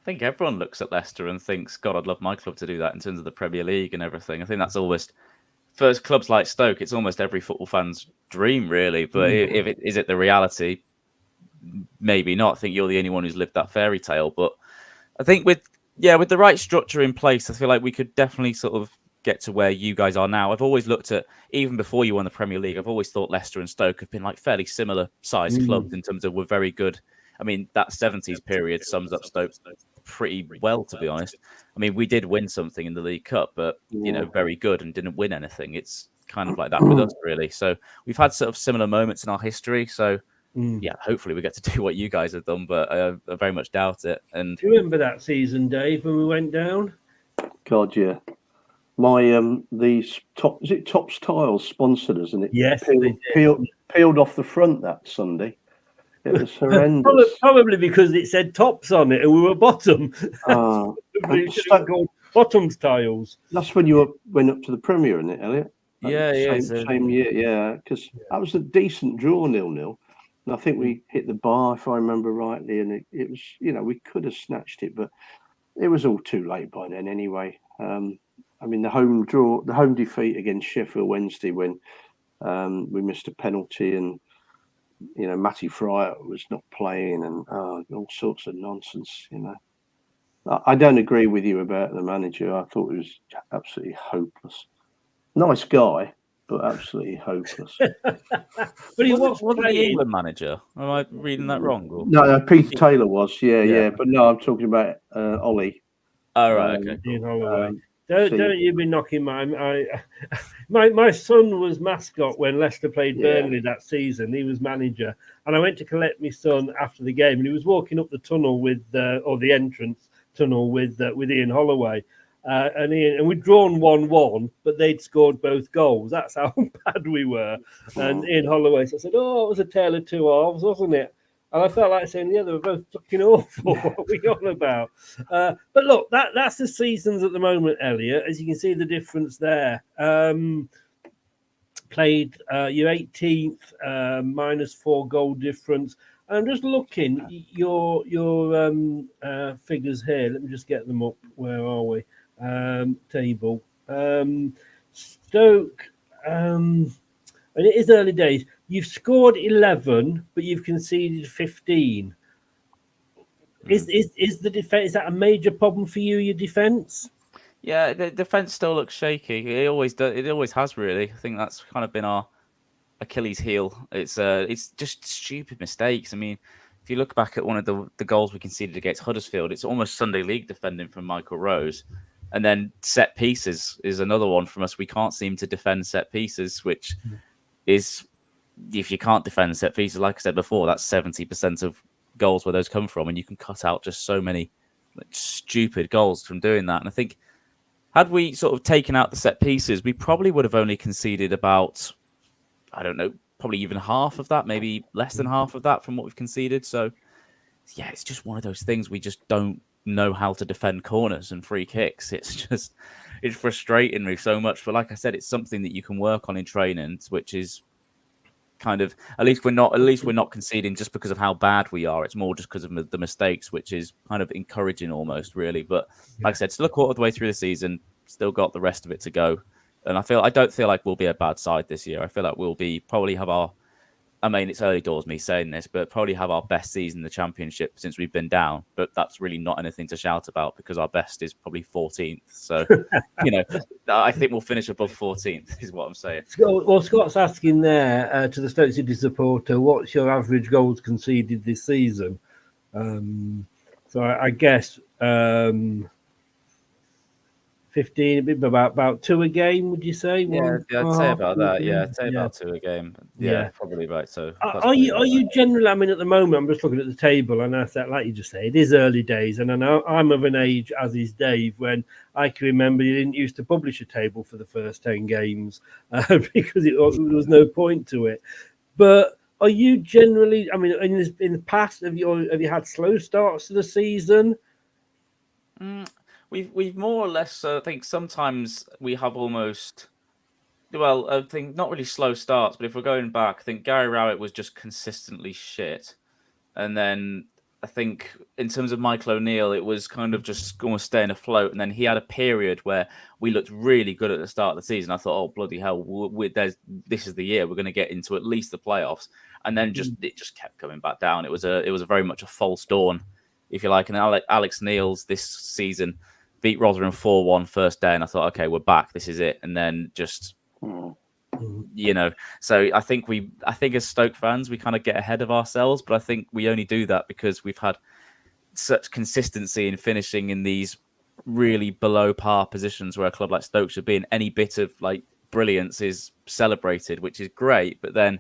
I think everyone looks at Leicester and thinks, God, I'd love my club to do that in terms of the Premier League and everything. I think that's almost, for clubs like Stoke, it's almost every football fan's dream, really. But is it the reality? Maybe not. I think you're the only one who's lived that fairy tale. But I think with the right structure in place, I feel like we could definitely sort of get to where you guys are now. I've always looked at, even before you won the Premier League, I've always thought Leicester and Stoke have been like fairly similar sized clubs in terms of we're very good. I mean, that 70s period sums up Stoke pretty well, to be honest. I mean, we did win something in the League Cup, but, very good, and didn't win anything. It's kind of like that with us, really. So we've had sort of similar moments in our history. So, hopefully we get to do what you guys have done, but I very much doubt it. And do you remember that season, Dave, when we went down? God, yeah. My these Tops Tiles sponsored us, and it Yes, peeled off the front that Sunday. It was horrendous. Probably because it said Tops on it, and we were bottom. Bottoms Tiles. That's when you went up to the Premier, isn't it, Elliot? Same year, yeah. Because that was a decent draw, 0-0. And I think we hit the bar, if I remember rightly, and it was, we could have snatched it, but it was all too late by then anyway. I mean, the home defeat against Sheffield Wednesday, when we missed a penalty, and Matty Fryer was not playing, and all sorts of nonsense. I don't agree with you about the manager. I thought he was absolutely hopeless. Nice guy, but absolutely hopeless. But he wasn't the England manager. Am I reading that wrong? Or? No, Peter Taylor was. Yeah. But no, I'm talking about Ollie. Oh, right, okay. Cool. Don't you be knocking my son was mascot when Leicester played Burnley that season. He was manager, and I went to collect my son after the game, and he was walking up the tunnel or the entrance tunnel with Ian Holloway, and we'd drawn 1-1, but they'd scored both goals. That's how bad we were. And Ian Holloway said, "Oh, it was a tale of two halves, wasn't it?" And I felt like saying, "Yeah, they were both fucking awful." What are we on about? But look, that's the seasons at the moment, Elliot. As you can see, the difference there. Played your 18th, -4 goal difference. And I'm just looking your figures here. Let me just get them up. Where are we? Table. Stoke. And it is early days. You've scored 11, but you've conceded 15. Is the defense, is that a major problem for you? Your defense? Yeah, the defense still looks shaky. It always does. It always has, really. I think that's kind of been our Achilles heel. It's just stupid mistakes. I mean, if you look back at one of the goals we conceded against Huddersfield, it's almost Sunday League defending from Michael Rose. And then set pieces is another one from us. We can't seem to defend set pieces, which is, if you can't defend set pieces, like I said before, that's 70% of goals where those come from. And you can cut out just so many stupid goals from doing that. And I think had we sort of taken out the set pieces, we probably would have only conceded about, I don't know, probably even half of that, maybe less than half of that from what we've conceded. So, yeah, it's just one of those things. We just don't know how to defend corners and free kicks. It's frustrating me so much. But like I said, it's something that you can work on in training, which is kind of, at least we're not conceding just because of how bad we are. It's more just because of the mistakes, which is kind of encouraging almost, really. But like I said, still a quarter of the way through the season, still got the rest of it to go. And I don't feel like we'll be a bad side this year. I feel like we'll probably have our I mean, it's early doors me saying this, but probably have our best season in the Championship since we've been down. But that's really not anything to shout about because our best is probably 14th. So, I think we'll finish above 14th is what I'm saying. Well, Scott's asking there to the Stoke City supporter, what's your average goals conceded this season? So I guess 15, about 2 a game, would you say? Yeah, I'd say about that. Yeah, I'd say about 2 a game. Yeah, probably right. So are you generally? I mean, at the moment, I'm just looking at the table, and I said, like you just say, it is early days, and I know I'm of an age, as is Dave, when I can remember you didn't used to publish a table for the first 10 games because there was no point to it. But are you generally? I mean, in the past, have you had slow starts to the season? We've more or less. I think sometimes we have almost. Well, I think not really slow starts, but if we're going back, I think Gary Rowett was just consistently shit, and then I think in terms of Michael O'Neill, it was kind of just almost staying afloat, and then he had a period where we looked really good at the start of the season. I thought, oh bloody hell, this is the year we're going to get into at least the playoffs, and then it just kept coming back down. It was a very much a false dawn, if you like. And Alex Neil's this season beat Rotherham 4-1 first day, and I thought, okay, we're back. This is it. And then just, so I think as Stoke fans, we kind of get ahead of ourselves, but I think we only do that because we've had such consistency in finishing in these really below par positions where a club like Stoke should be, and any bit of like brilliance is celebrated, which is great. But then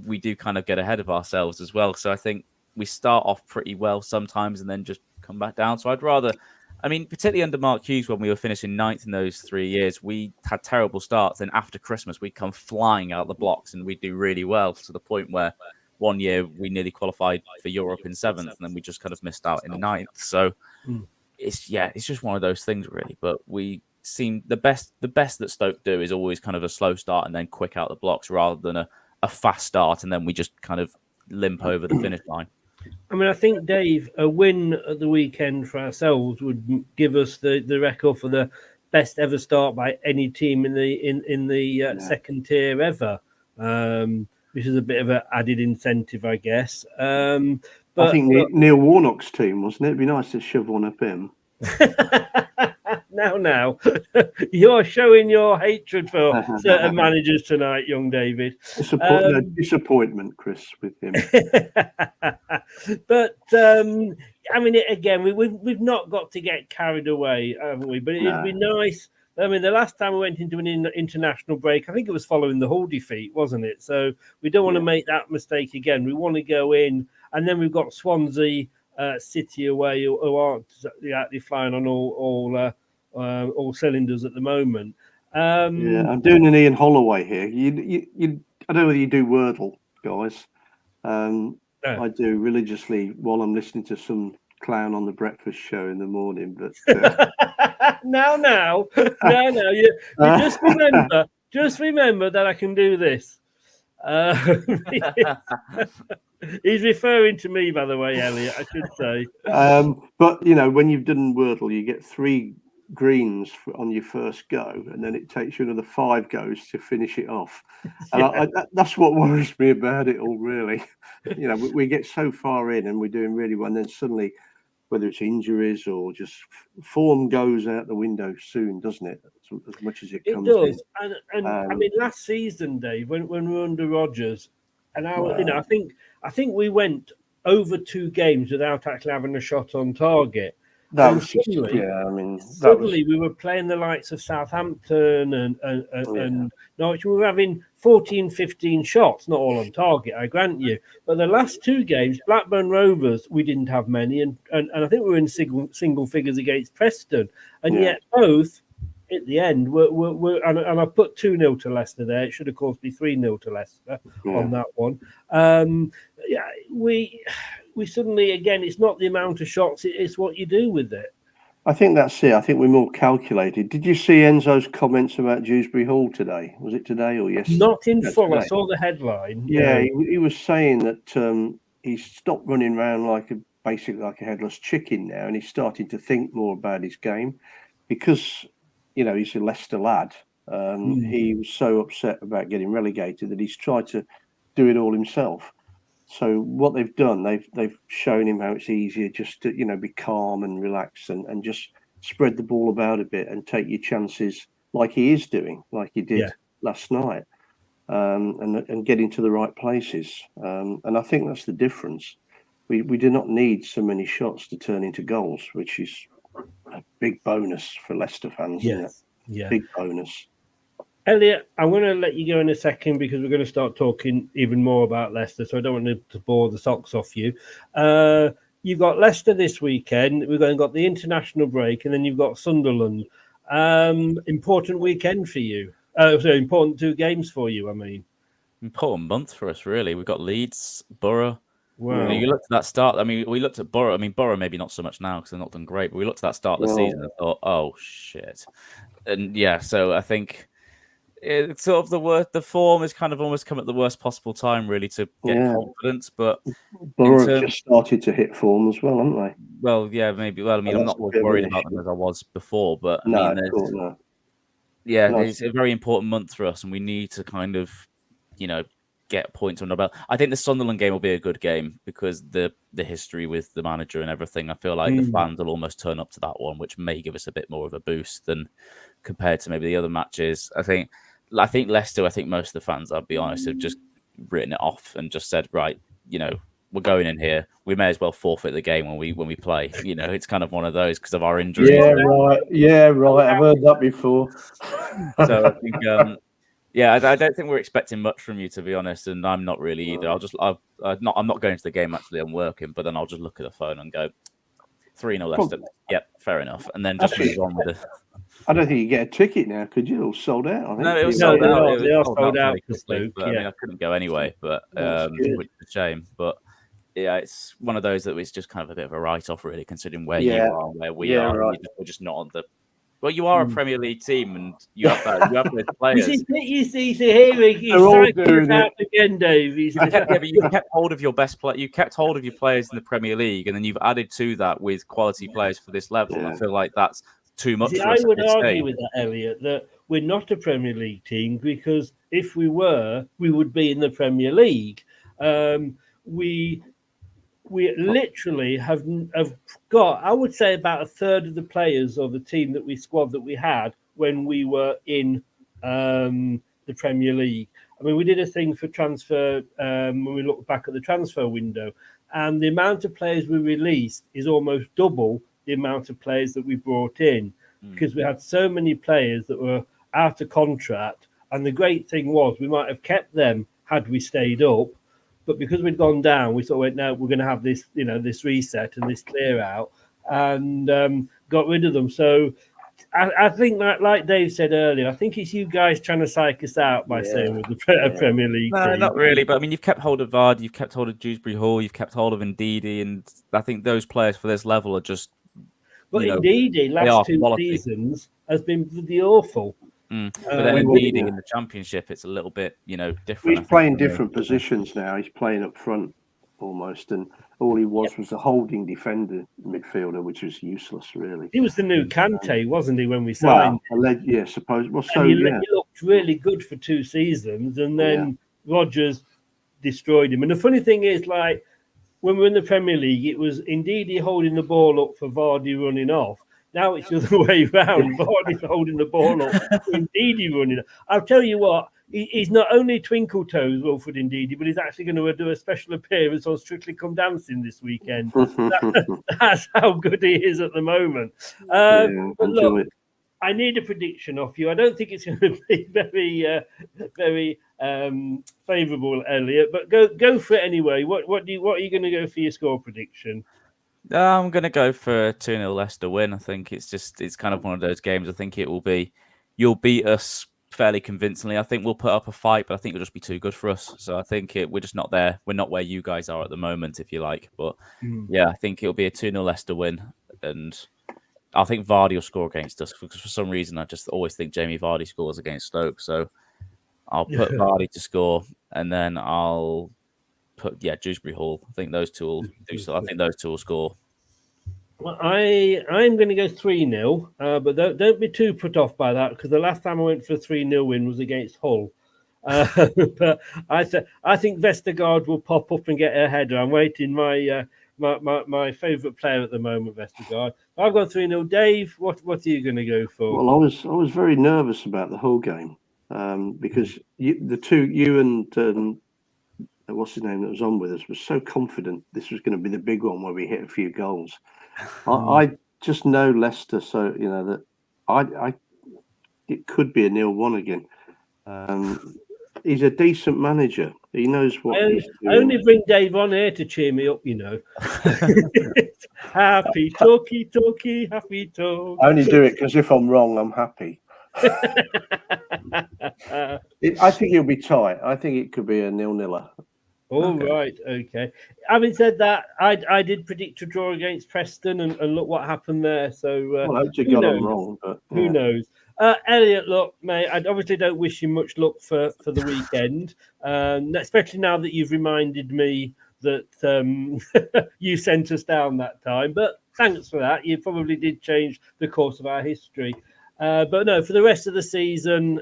we do kind of get ahead of ourselves as well. So I think we start off pretty well sometimes and then just come back down. So I'd rather, particularly under Mark Hughes, when we were finishing 9th in those 3 years, we had terrible starts. Then after Christmas, we'd come flying out the blocks and we'd do really well to the point where one year we nearly qualified for Europe in 7th, and then we just kind of missed out in 9th. So it's just one of those things, really. But we seem the best that Stoke do is always kind of a slow start and then quick out the blocks rather than a fast start and then we just kind of limp over the finish line. I think, Dave, a win at the weekend for ourselves would give us the record for the best ever start by any team in the second tier ever, which is a bit of an added incentive, I guess. But I think Neil Warnock's team, wasn't it? It'd be nice to shove one up him. Now, you're showing your hatred for certain managers tonight, young David. Disappointment, Chris, with him. But again, we've not got to get carried away, haven't we? But it'd be nice. The last time we went into an international break, I think it was following the Hull defeat, wasn't it? So we don't want to make that mistake again. We want to go in, and then we've got Swansea City away, who aren't exactly flying on all cylinders at the moment. I'm doing an Ian Holloway here. I don't know whether you do Wordle, guys. I do religiously while I'm listening to some clown on the breakfast show in the morning. But no, you just remember that I can do this. He's referring to me, by the way, Elliot, I should say. But when you've done Wordle, you get 3 greens on your first go, and then it takes you another 5 goes to finish it off. And that's what worries me about it all, really. We get so far in and we're doing really well, and then suddenly, whether it's injuries or just form, goes out the window soon, doesn't it? As much as it comes does. in. And last season, Dave, when we were under Rodgers, and I think we went over 2 games without actually having a shot on target. Suddenly we were playing the likes of Southampton and Norwich. We were having 14, 15 shots, not all on target, I grant you. But the last 2 games, Blackburn Rovers, we didn't have many, and I think we were in single figures against Preston, and yet both at the end were and I put 2-0 to Leicester there. It should of course be 3-0 to Leicester on that one. We suddenly, again, it's not the amount of shots, it's what you do with it. I think that's it. I think we're more calculated. Did you see Enzo's comments about Dewsbury Hall today? Was it today or yesterday? Not in full. Today. I saw the headline. Yeah, he was saying that he's stopped running around basically like a headless chicken now, and he's starting to think more about his game because, he's a Leicester lad. He was so upset about getting relegated that he's tried to do it all himself. So what they've done, they've shown him how it's easier just to be calm and relax and just spread the ball about a bit and take your chances like he is doing, like he did last night, and get into the right places. And I think that's the difference. We do not need so many shots to turn into goals, which is a big bonus for Leicester fans, isn't it? Yeah. Big bonus. Elliot, I'm going to let you go in a second because we're going to start talking even more about Leicester, so I don't want to bore the socks off you. You've got Leicester this weekend. We've got the international break, and then you've got Sunderland. Important weekend for you. So important 2 games for you, I mean. Important month for us, really. We've got Leeds, Borough. Wow. You looked at that start. I mean, we looked at Borough. I mean, Borough maybe not so much now because they're not done great, but we looked at that start of the season and thought, oh, shit. And so I think it's sort of the worst. The form has kind of almost come at the worst possible time, really, to get confidence. But Borough have just started to hit form as well, haven't they? Well, yeah, maybe. Well, I mean, I'm not as worried about them as I was before, but I mean, it's a very important month for us, and we need to kind of, get points under our belt. I think the Sunderland game will be a good game because the history with the manager and everything. I feel like the fans will almost turn up to that one, which may give us a bit more of a boost than compared to maybe the other matches. I think Leicester. I think most of the fans, I'll be honest, have just written it off and just said, right, we're going in here. We may as well forfeit the game when we play. It's kind of one of those because of our injuries. Yeah, right. I've heard that before. So I think, I don't think we're expecting much from you, to be honest, and I'm not really either. I'm not going to the game actually. I'm working, but then I'll just look at the phone and go 3-0 Leicester. Yep, fair enough, and then just move on with it. I don't think you get a ticket now, could you? It was sold out. I think. No, it was sold out. They are sold out. Quickly, but, I mean, I couldn't go anyway, but which is a shame. But yeah, it's one of those that was just kind of a bit of a write-off, really, considering where you are and where we are. Right. We're just not on the. Well, you are a Premier League team, and you have those players. You see, here he's cycling out again, Dave. But you kept hold of your best player. You kept hold of your players in the Premier League, and then you've added to that with quality players for this level. And I feel like that's too much. I would argue with that, Elliot, that we're not a Premier League team because if we were, we would be in the Premier League. We literally have got, I would say, about a third of the players of the squad that we had when we were in the Premier League. I mean, we did a thing for transfer when we look back at the transfer window, and the amount of players we released is almost double the amount of players that we brought in because we had so many players that were out of contract. And the great thing was we might have kept them had we stayed up. But because we'd gone down, we thought, no, we're going to have this, this reset and this clear out, and got rid of them. So I think that, like Dave said earlier, I think it's you guys trying to psych us out by saying with the Premier League. No, not really. But I mean, you've kept hold of Vardy, you've kept hold of Dewsbury Hall, you've kept hold of Ndidi, and I think those players for this level are just. But Ndidi, last 2 seasons, has been bloody awful. But then in the Championship, it's a little bit, different. He's playing different positions now. He's playing up front almost, and all he was a holding defender midfielder, which was useless, really. He was the new Kante, wasn't he, when we signed? Well, suppose. Well, so he looked really good for 2 seasons, and then Rodgers destroyed him. And the funny thing is, like, when we were in the Premier League, it was Ndidi holding the ball up for Vardy running off. Now it's the other way around. Vardy's holding the ball up, Ndidi running. I'll tell you what, he's not only twinkle toes, Wilfred Ndidi, but he's actually going to do a special appearance on Strictly Come Dancing this weekend. That's how good he is at the moment. But look, I need a prediction off you. I don't think it's going to be very favourable, Elliot, but go for it anyway. What are you going to go for your score prediction? I'm going to go for a 2-0 Leicester win. I think it's kind of one of those games. I think it will be, you'll beat us fairly convincingly. I think we'll put up a fight, but I think it'll just be too good for us. So I think we're just not there. We're not where you guys are at the moment, if you like. But I think it'll be a 2-0 Leicester win. And I think Vardy will score against us because for some reason I just always think Jamie Vardy scores against Stoke. So I'll put Vardy to score, and then I'll put Dewsbury Hall. I think those two will do so. I think those two will score. Well, I'm going to go 3-0, but don't be too put off by that because the last time I went for a 3-0 win was against Hull, But I think Vestergaard will pop up and get a header. I'm waiting my favourite player at the moment, Vestergaard. I've gone 3-0. Dave, what are you going to go for? Well, I was very nervous about the whole game because you and what's his name that was on with us was so confident this was going to be the big one where we hit a few goals. I just know Leicester, so you know that it could be a 0-1 again. He's a decent manager. He knows what he's doing. I only bring Dave on here to cheer me up, you know. Happy talky, happy talk. I only do it because if I'm wrong, I'm happy. I think it'll be tight. I think it could be a 0-0. Right, okay. Having said that, I did predict a draw against Preston, and look what happened there. So I hope you got them wrong, but who knows? Elliott, look, mate, I obviously don't wish you much luck for the weekend, especially now that you've reminded me that you sent us down that time. But thanks for that. You probably did change the course of our history. But no, for the rest of the season,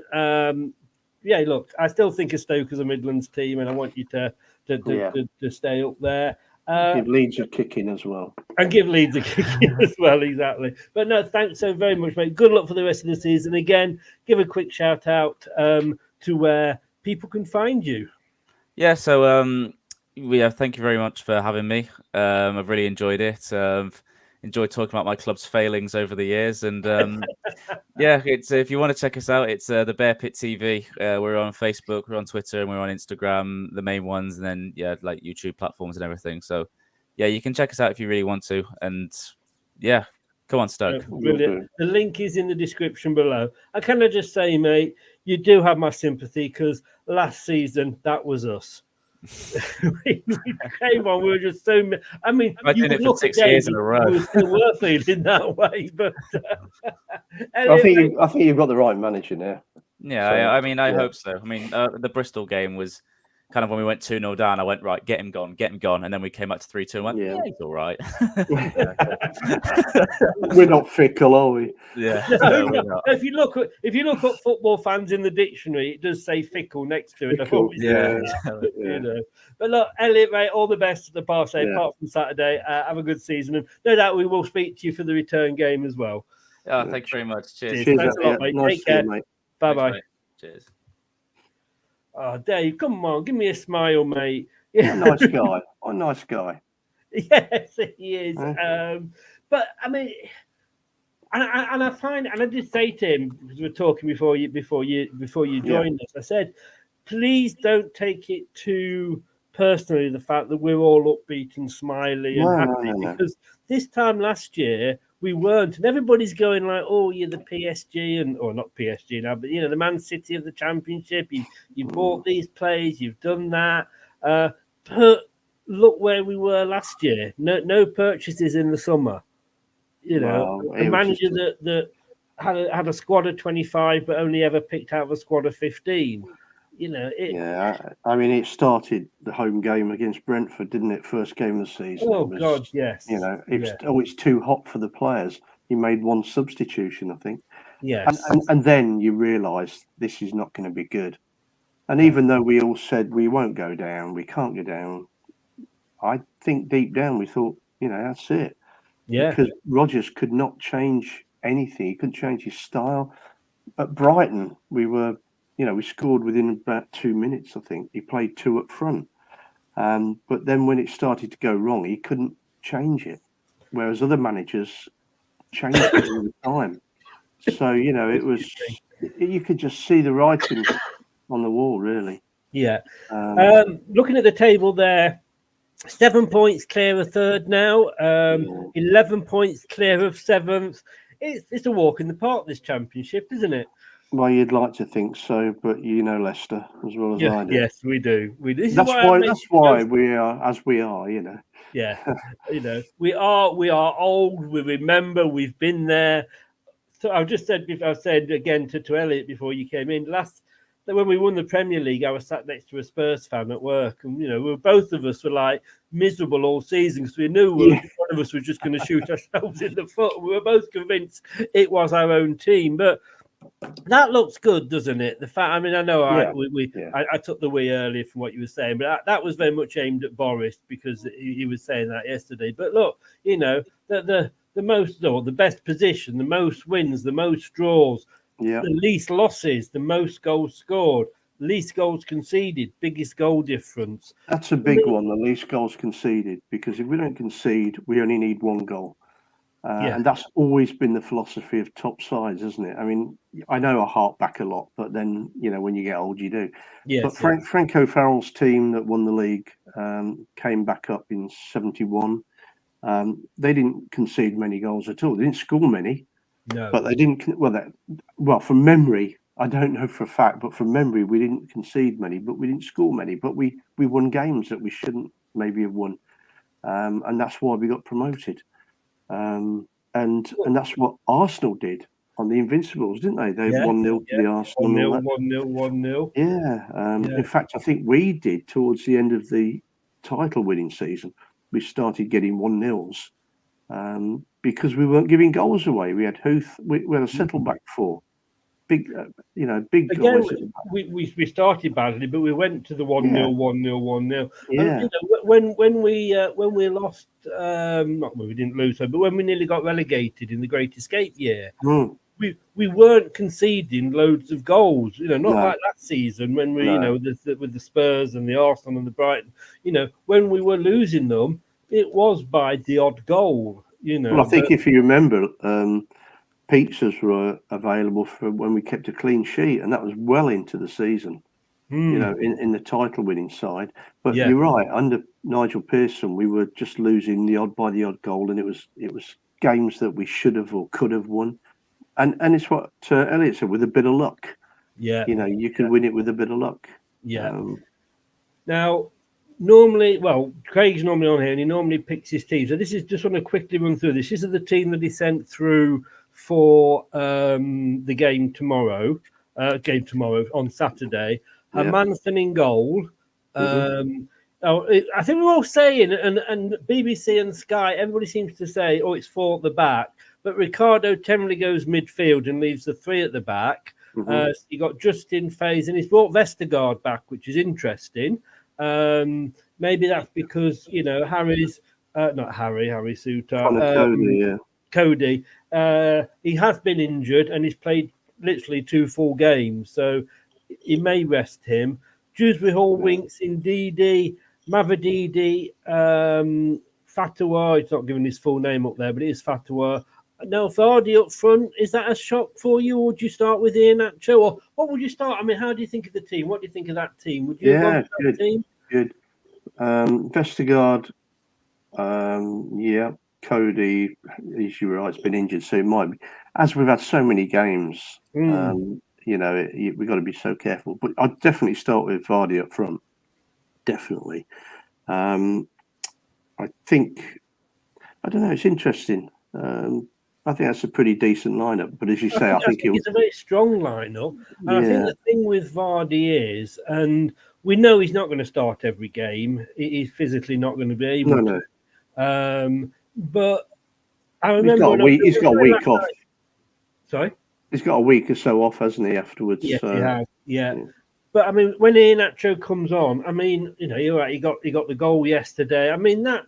look, I still think of Stoke as a Midlands team, and I want you to stay up there. Give Leeds a kick in as well. And give Leeds a kick in as well, exactly. But no, thanks so very much, mate. Good luck for the rest of the season. Again, give a quick shout out to where people can find you. Yeah, so thank you very much for having me. I've really enjoyed it. Enjoyed talking about my club's failings over the years, and it's if you want to check us out, it's the Bear Pit TV. We're on Facebook, we're on Twitter, and we're on Instagram, the main ones, and then like YouTube platforms and everything. So you can check us out if you really want to, and come on, Stoke. Brilliant. The link is in the description below. I kind of just say, mate, you do have my sympathy because last season that was us. we came on. We were just so. I mean, I've been it for 6 years in a row. We still were feeling that way, but I think you've got the right manager now. Yeah, so, I hope so. I mean, the Bristol game was kind of when we went 2-0 down. I went right, get him gone, and then we came back to 3-2 and went, he's all right. We're not fickle, are we? Yeah. No, we're not. If you look at football fans in the dictionary, it does say fickle next to it. Fickle, you know. But look, Elliott, mate, all the best at the Parsay, apart from Saturday. Have a good season, and no doubt we will speak to you for the return game as well. Thank you very much. Cheers. Thanks a lot, mate. Nice Take care. mate. Bye-bye. Thanks, cheers. Oh, Dave, come on, give me a smile, mate. Yeah, nice guy. A nice guy. Yes, he is. But I mean, and I find, and I did say to him because we were talking before you joined us. I said, please don't take it too personally the fact that we're all upbeat and smiley and happy because this time last year we weren't, and everybody's going like, "Oh, you're the PSG or not PSG now, but the Man City of the Championship. You bought these players, you've done that." But look where we were last year. No purchases in the summer. A manager that had a squad of 25, but only ever picked out a squad of 15. I mean, it started the home game against Brentford, didn't it? First game of the season. Oh, God, yes. It's too hot for the players. He made one substitution, I think. Yes. And then you realise this is not going to be good. And even though we all said we won't go down, we can't go down, I think deep down we thought, that's it. Yeah. Because Rodgers could not change anything. He couldn't change his style. At Brighton, we scored within about 2 minutes, I think. He played two up front. But then when it started to go wrong, he couldn't change it. Whereas other managers changed it all the time. So, it was, you could just see the writing on the wall, really. Yeah. Looking at the table there, 7 points clear of third now, 11 points clear of seventh. It's a walk in the park, this championship, isn't it? Well, you'd like to think so, but Leicester as well as I do. Yes, we do. That's why we are as we are. Yeah, we are old. We remember. We've been there. So I said again to Elliott before you came in when we won the Premier League, I was sat next to a Spurs fan at work, and both of us were like miserable all season because we knew one of us was just going to shoot ourselves in the foot. We were both convinced it was our own team, but That looks good, doesn't it? The fact, I mean, I know Yeah, I took the wee earlier from what you were saying, but that was very much aimed at Boris because he was saying that yesterday. But look, the most or the best position, the most wins, the most draws, yeah. the least losses, the most goals scored, least goals conceded, biggest goal difference. That's a big one, the least goals conceded, because if we don't concede, we only need one goal. And that's always been the philosophy of top sides, isn't it? I mean, I know I hark back a lot, but then, when you get old, you do. Yes, but Frank O'Farrell's team that won the league came back up in 71. They didn't concede many goals at all. They didn't score many, no. But they didn't. Well, from memory, I don't know for a fact, but from memory, we didn't concede many, but we didn't score many. But we won games that we shouldn't maybe have won, and that's why we got promoted. And that's what Arsenal did on the Invincibles, didn't they? They 1-0 to the Arsenal. 1-0. Yeah. In fact, I think we did towards the end of the title-winning season. We started getting 1-0s because we weren't giving goals away. We had Huth. We had a centre-back four. Big, big Again, guys. we started badly, but we went to the 1-0, 1-0. Yeah. And, when we lost, not when we didn't lose, but when we nearly got relegated in the Great Escape year, we weren't conceding loads of goals. Not like that season when we, with the Spurs and the Arsenal and the Brighton. When we were losing them, it was by the odd goal. Well, I think if you remember. Pizzas were available for when we kept a clean sheet, and that was well into the season. In the title-winning side. But you're right. Under Nigel Pearson, we were just losing the odd goal, and it was games that we should have or could have won. And it's what Elliott said, with a bit of luck. Yeah, you can win it with a bit of luck. Yeah. Now, normally, Craig's normally on here, and he normally picks his team. So this is just want to quickly run through this. This is the team that he sent through for the game tomorrow on Saturday. Hermansen in goal. I think we're all saying, and BBC and Sky, everybody seems to say, it's 4 at the back. But Ricardo generally goes midfield and leaves the 3 at the back. So you got Justin Faze, and he's brought Vestergaard back, which is interesting. Maybe that's because Harry's not Harry Suter. Cody. He has been injured and he's played literally 2 full games, so he may rest him. Dewsbury Hall, Winks, Ndidi, Mavadidi, Fatawa. He's not giving his full name up there, but it is Fatawa. Now, Vardy up front, is that a shock for you, or would you start with Iheanacho? Or what would you start? I mean, how do you think of the team? What do you think of that team? Would you have gone for that team? Good. Vestergaard, Cody, as you were right, it's been injured, so it might be. As we've had so many games, we've got to be so careful. But I'd definitely start with Vardy up front. Definitely. I think, I don't know, it's interesting. I think that's a pretty decent lineup. But as you say, I think it's a very strong lineup. And I think the thing with Vardy is, and we know he's not going to start every game. He's physically not going to be able to. No. But I remember he's got a week off. Sorry? He's got a week or so off, hasn't he, afterwards? Yes, he has. Yeah. But I mean, when Iheanacho comes on, I mean, you're right, he got the goal yesterday. I mean, that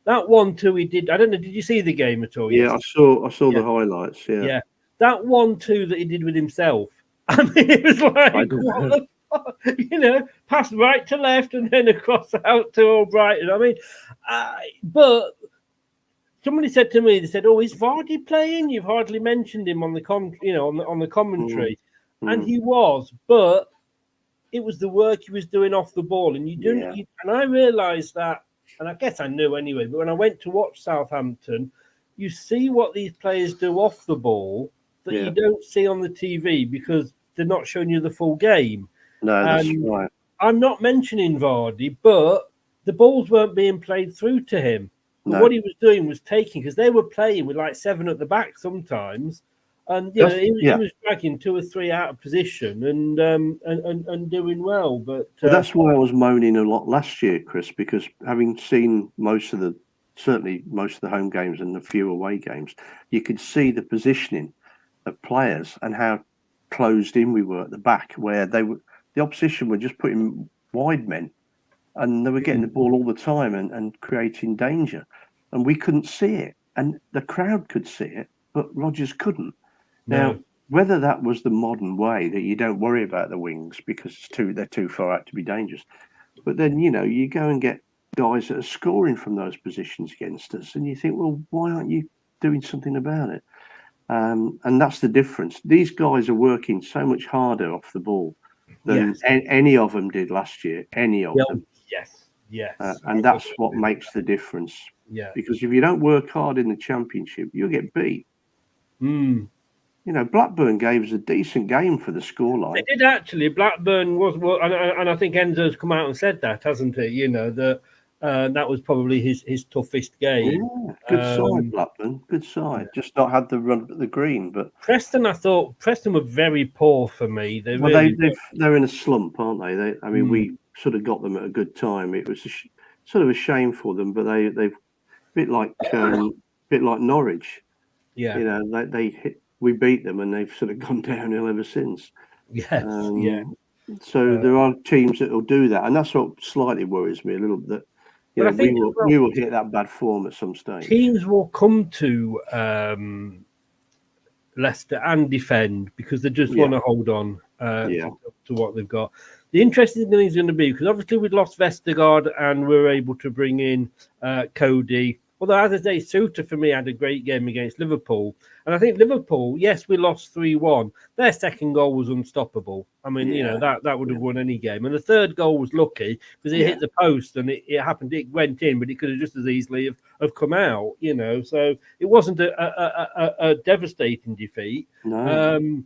1-2 he did. I don't know, did you see the game at all? Yeah, yesterday? I saw the highlights. Yeah. That 1-2 that he did with himself. I mean, it was like, what the fuck? Pass right to left and then across out to Albrighton. I mean, but somebody said to me, they said, "Oh, is Vardy playing? You've hardly mentioned him on the on the commentary," and he was, but it was the work he was doing off the ball, and and I realised that, and I guess I knew anyway. But when I went to watch Southampton, you see what these players do off the ball that you don't see on the TV because they're not showing you the full game. No, that's right. I'm not mentioning Vardy, but the balls weren't being played through to him. But what he was doing was taking, because they were playing with like 7 at the back sometimes, and he was dragging 2 or 3 out of position and doing well. But that's why I was moaning a lot last year, Chris, because having seen most of the home games and the few away games, you could see the positioning of players and how closed in we were at the back, where the opposition were just putting wide men, and they were getting the ball all the time and creating danger, and we couldn't see it, and the crowd could see it, but Rodgers couldn't. Now, whether that was the modern way that you don't worry about the wings because they're too far out to be dangerous, but then you go and get guys that are scoring from those positions against us, and you think, well, why aren't you doing something about it? And that's the difference. These guys are working so much harder off the ball than any of them did last year. Any of them. Yes. And that's what makes the difference. Yeah. Because if you don't work hard in the Championship, you'll get beat. Blackburn gave us a decent game for the scoreline. They did actually. Blackburn was, and I think Enzo's come out and said that, hasn't he? That was probably his toughest game. Yeah, good side, Blackburn. Good side. Just not had the run at the green, but Preston, I thought Preston were very poor for me. They're in a slump, aren't they? We sort of got them at a good time. It was sort of a shame for them, but they've a bit like Norwich. Yeah, we beat them, and they've sort of gone downhill ever since. Yes, So there are teams that will do that, and that's what slightly worries me a little bit. I think we will hit that bad form at some stage. Teams will come to Leicester and defend because they just want to hold on to what they've got. The interesting thing is going to be, because obviously we'd lost Vestergaard and we were able to bring in Cody. Although, as I say, Suter for me had a great game against Liverpool. And I think Liverpool, yes, we lost 3-1. Their second goal was unstoppable. I mean, that would have won any game. And the third goal was lucky because it hit the post and it happened. It went in, but it could have just as easily have come out, So it wasn't a devastating defeat. No.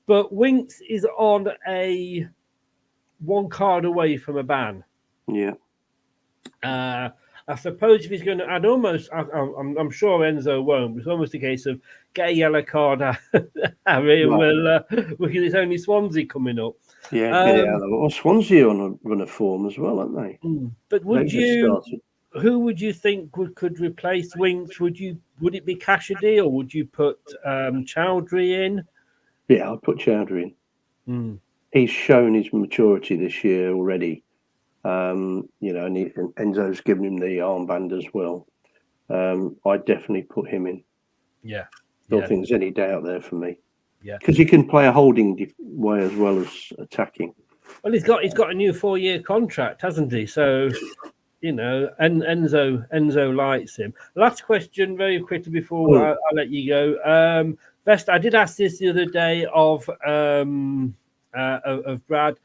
But Winks is on a 1 card away from a ban. Yeah. I suppose if he's going to, I'm sure Enzo won't. It's almost a case of get a yellow card, Harry, and because it's only Swansea coming up. Yeah, well, Swansea on a run of form as well, aren't they? But who would you think could replace Winks? Would it be Cassidy or would you put Chowdhury in? Yeah, I'd put Chowdhury in. He's shown his maturity this year already. And Enzo's given him the armband as well. I'd definitely put him in. Yeah. Don't think there's any doubt there for me. Yeah. Because he can play a holding way as well as attacking. Well, he's got a new 4-year contract, hasn't he? So, and Enzo likes him. Last question, very quickly before I let you go. Best, I did ask this the other day of Brad.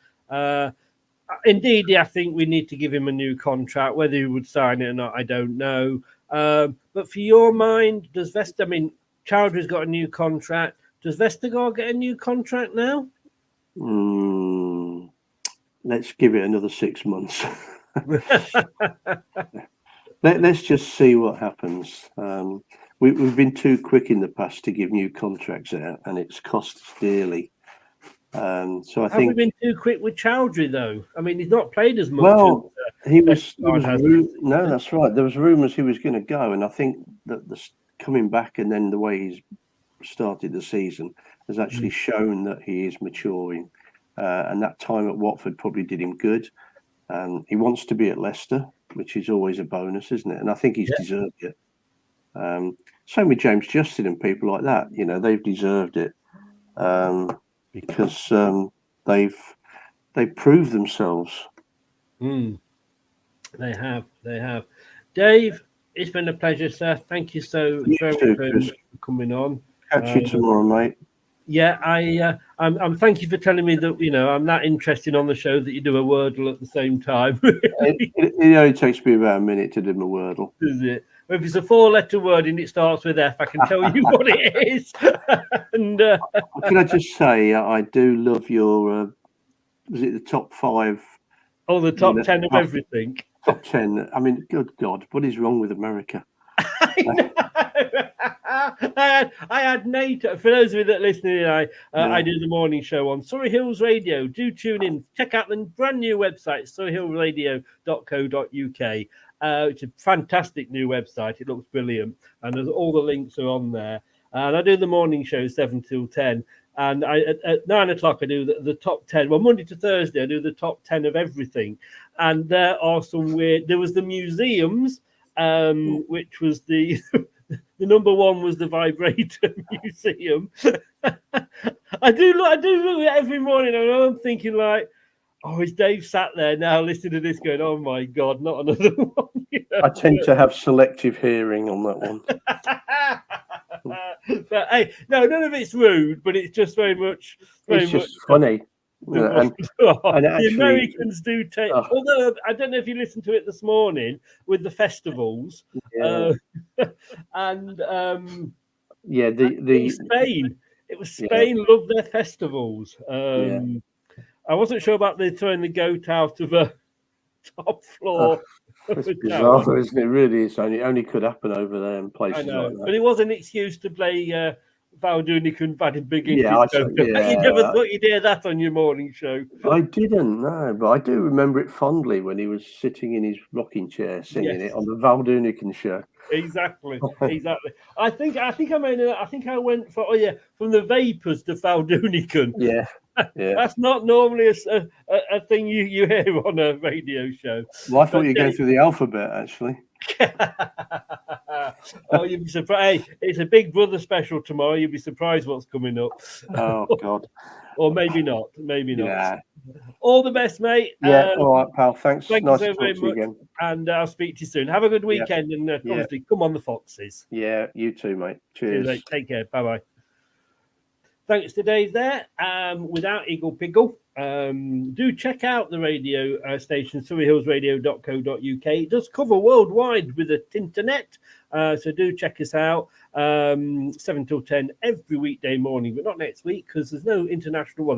Indeed, I think we need to give him a new contract. Whether he would sign it or not, I don't know. But for your mind, Chowdhury's got a new contract. Does Vestergaard get a new contract now? Let's give it another 6 months. Let's just see what happens. We've been too quick in the past to give new contracts out, and it's cost us dearly. So I think we've been too quick with Chowdhury, though. I mean, he's not played as much. Well, no, that's right. There was rumours he was going to go, and I think that the coming back and then the way he's started the season has actually shown that he is maturing. And that time at Watford probably did him good. He wants to be at Leicester, which is always a bonus, isn't it? And I think he's deserved it. Same with James Justin and people like that. They've deserved it. Because they've proved themselves. They have. Dave, it's been a pleasure, sir. Thank you so very much for coming on. Catch you tomorrow, mate. Yeah, I'm. Thank you for telling me that I'm that interested on the show that you do a Wordle at the same time. it only takes me about a minute to do my Wordle. Is it? If it's a 4-letter word and it starts with F, I can tell you what it is. And can I just say, I do love your, was it the top 5? Oh, the top 10 of everything. Top 10. I mean, good God, what is wrong with America? I had Nate. For those of you that are listening, I do the morning show on Surrey Hills Radio. Do tune in. Check out the brand new website, surreyhillsradio.co.uk. It's a fantastic new website. It looks brilliant, and all the links are on there. And I do the morning show 7 till 10. And at 9 o'clock, I do the top 10. Well, Monday to Thursday, I do the top 10 of everything. And there are some weird. There was the museums, which was the number one was the Vibrator Museum. I do look at it every morning, and I'm thinking like, oh, is Dave sat there now listening to this going, oh my God, not another one? I tend to have selective hearing on that one. But hey, no, none of it's rude, but it's just very much funny. And the Americans do take. Although I don't know if you listened to it this morning with the festivals, and Spain. It was Spain loved their festivals. I wasn't sure about the throwing the goat out of a top floor. It's bizarre, isn't it? Really, it only could happen over there in places like that. But it was an excuse to play Valdunik and Bad Big English. You never thought you'd hear that on your morning show. I didn't, no, but I do remember it fondly when he was sitting in his rocking chair singing it on the Valdunik show. Exactly. I think I went for from the Vapors to Valdunik. Yeah. That's not normally a thing you hear on a radio show. Well, I thought you were going through the alphabet, actually. Oh, you'd be surprised. Hey, it's a Big Brother special tomorrow. You'd be surprised what's coming up. Oh, God. Or maybe not. Yeah. All the best, mate. Yeah, all right, pal. Thanks. Thank nice you so to very talk to you much. again. And I'll speak to you soon. Have a good weekend. And obviously, come on the Foxes. Yeah, you too, mate. Cheers. Mate. Take care. Bye-bye. Thanks to Dave there. Without Eagle Piggle, do check out the radio station, surreyhillsradio.co.uk. It does cover worldwide with the internet, so do check us out. 7 till 10 every weekday morning, but not next week because there's no international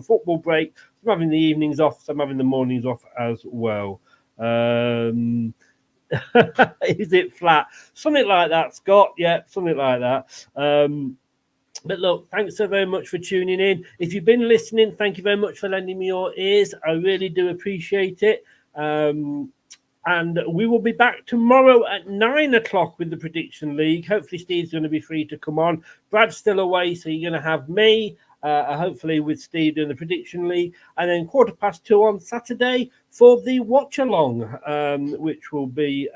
football break. I'm having the evenings off, so I'm having the mornings off as well. Is it flat? Something like that, Scott. Yeah, something like that. But look, thanks so very much for tuning in. If you've been listening, thank you very much for lending me your ears. I really do appreciate it. And we will be back tomorrow at 9 o'clock with the Prediction League. Hopefully Steve's going to be free to come on. Brad's still away, so you're going to have me, hopefully with Steve doing the Prediction League. And then 2:15 on Saturday for the Watch Along, which will be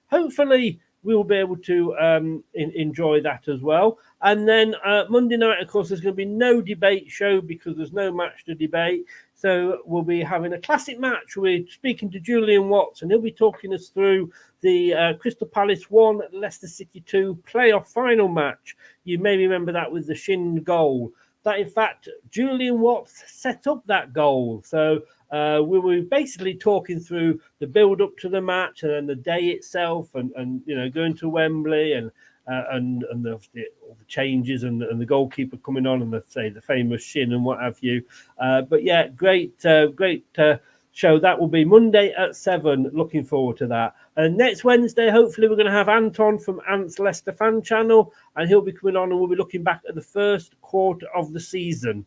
hopefully we will be able to enjoy that as well. And then Monday night, of course, there's going to be no debate show because there's no match to debate. So we'll be having a classic match. We're speaking to Julian Watts, and he'll be talking us through the Crystal Palace 1, Leicester City 2 playoff final match. You may remember that with the Shin goal. That, in fact, Julian Watts set up that goal. So we were basically talking through the build-up to the match and then the day itself and going to Wembley and all the changes and the goalkeeper coming on and the famous Shin and what have you. But yeah, great show. That will be Monday at 7. Looking forward to that. And next Wednesday, hopefully, we're going to have Anton from Ant's Leicester fan channel, and he'll be coming on and we'll be looking back at the first quarter of the season.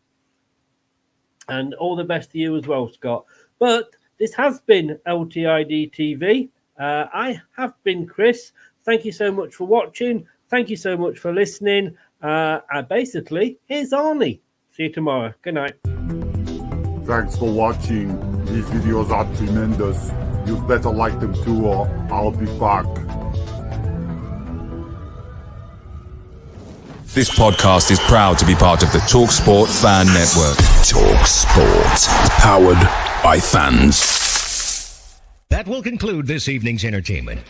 And all the best to you as well, Scott. But this has been LTID TV. I have been Chris. Thank you so much for watching. Thank you so much for listening. Basically, here's Arnie. See you tomorrow. Good night. Thanks for watching. These videos are tremendous. You better like them too, or I'll be back. This podcast is proud to be part of the TalkSport Fan Network. TalkSport. Powered by fans. That will conclude this evening's entertainment.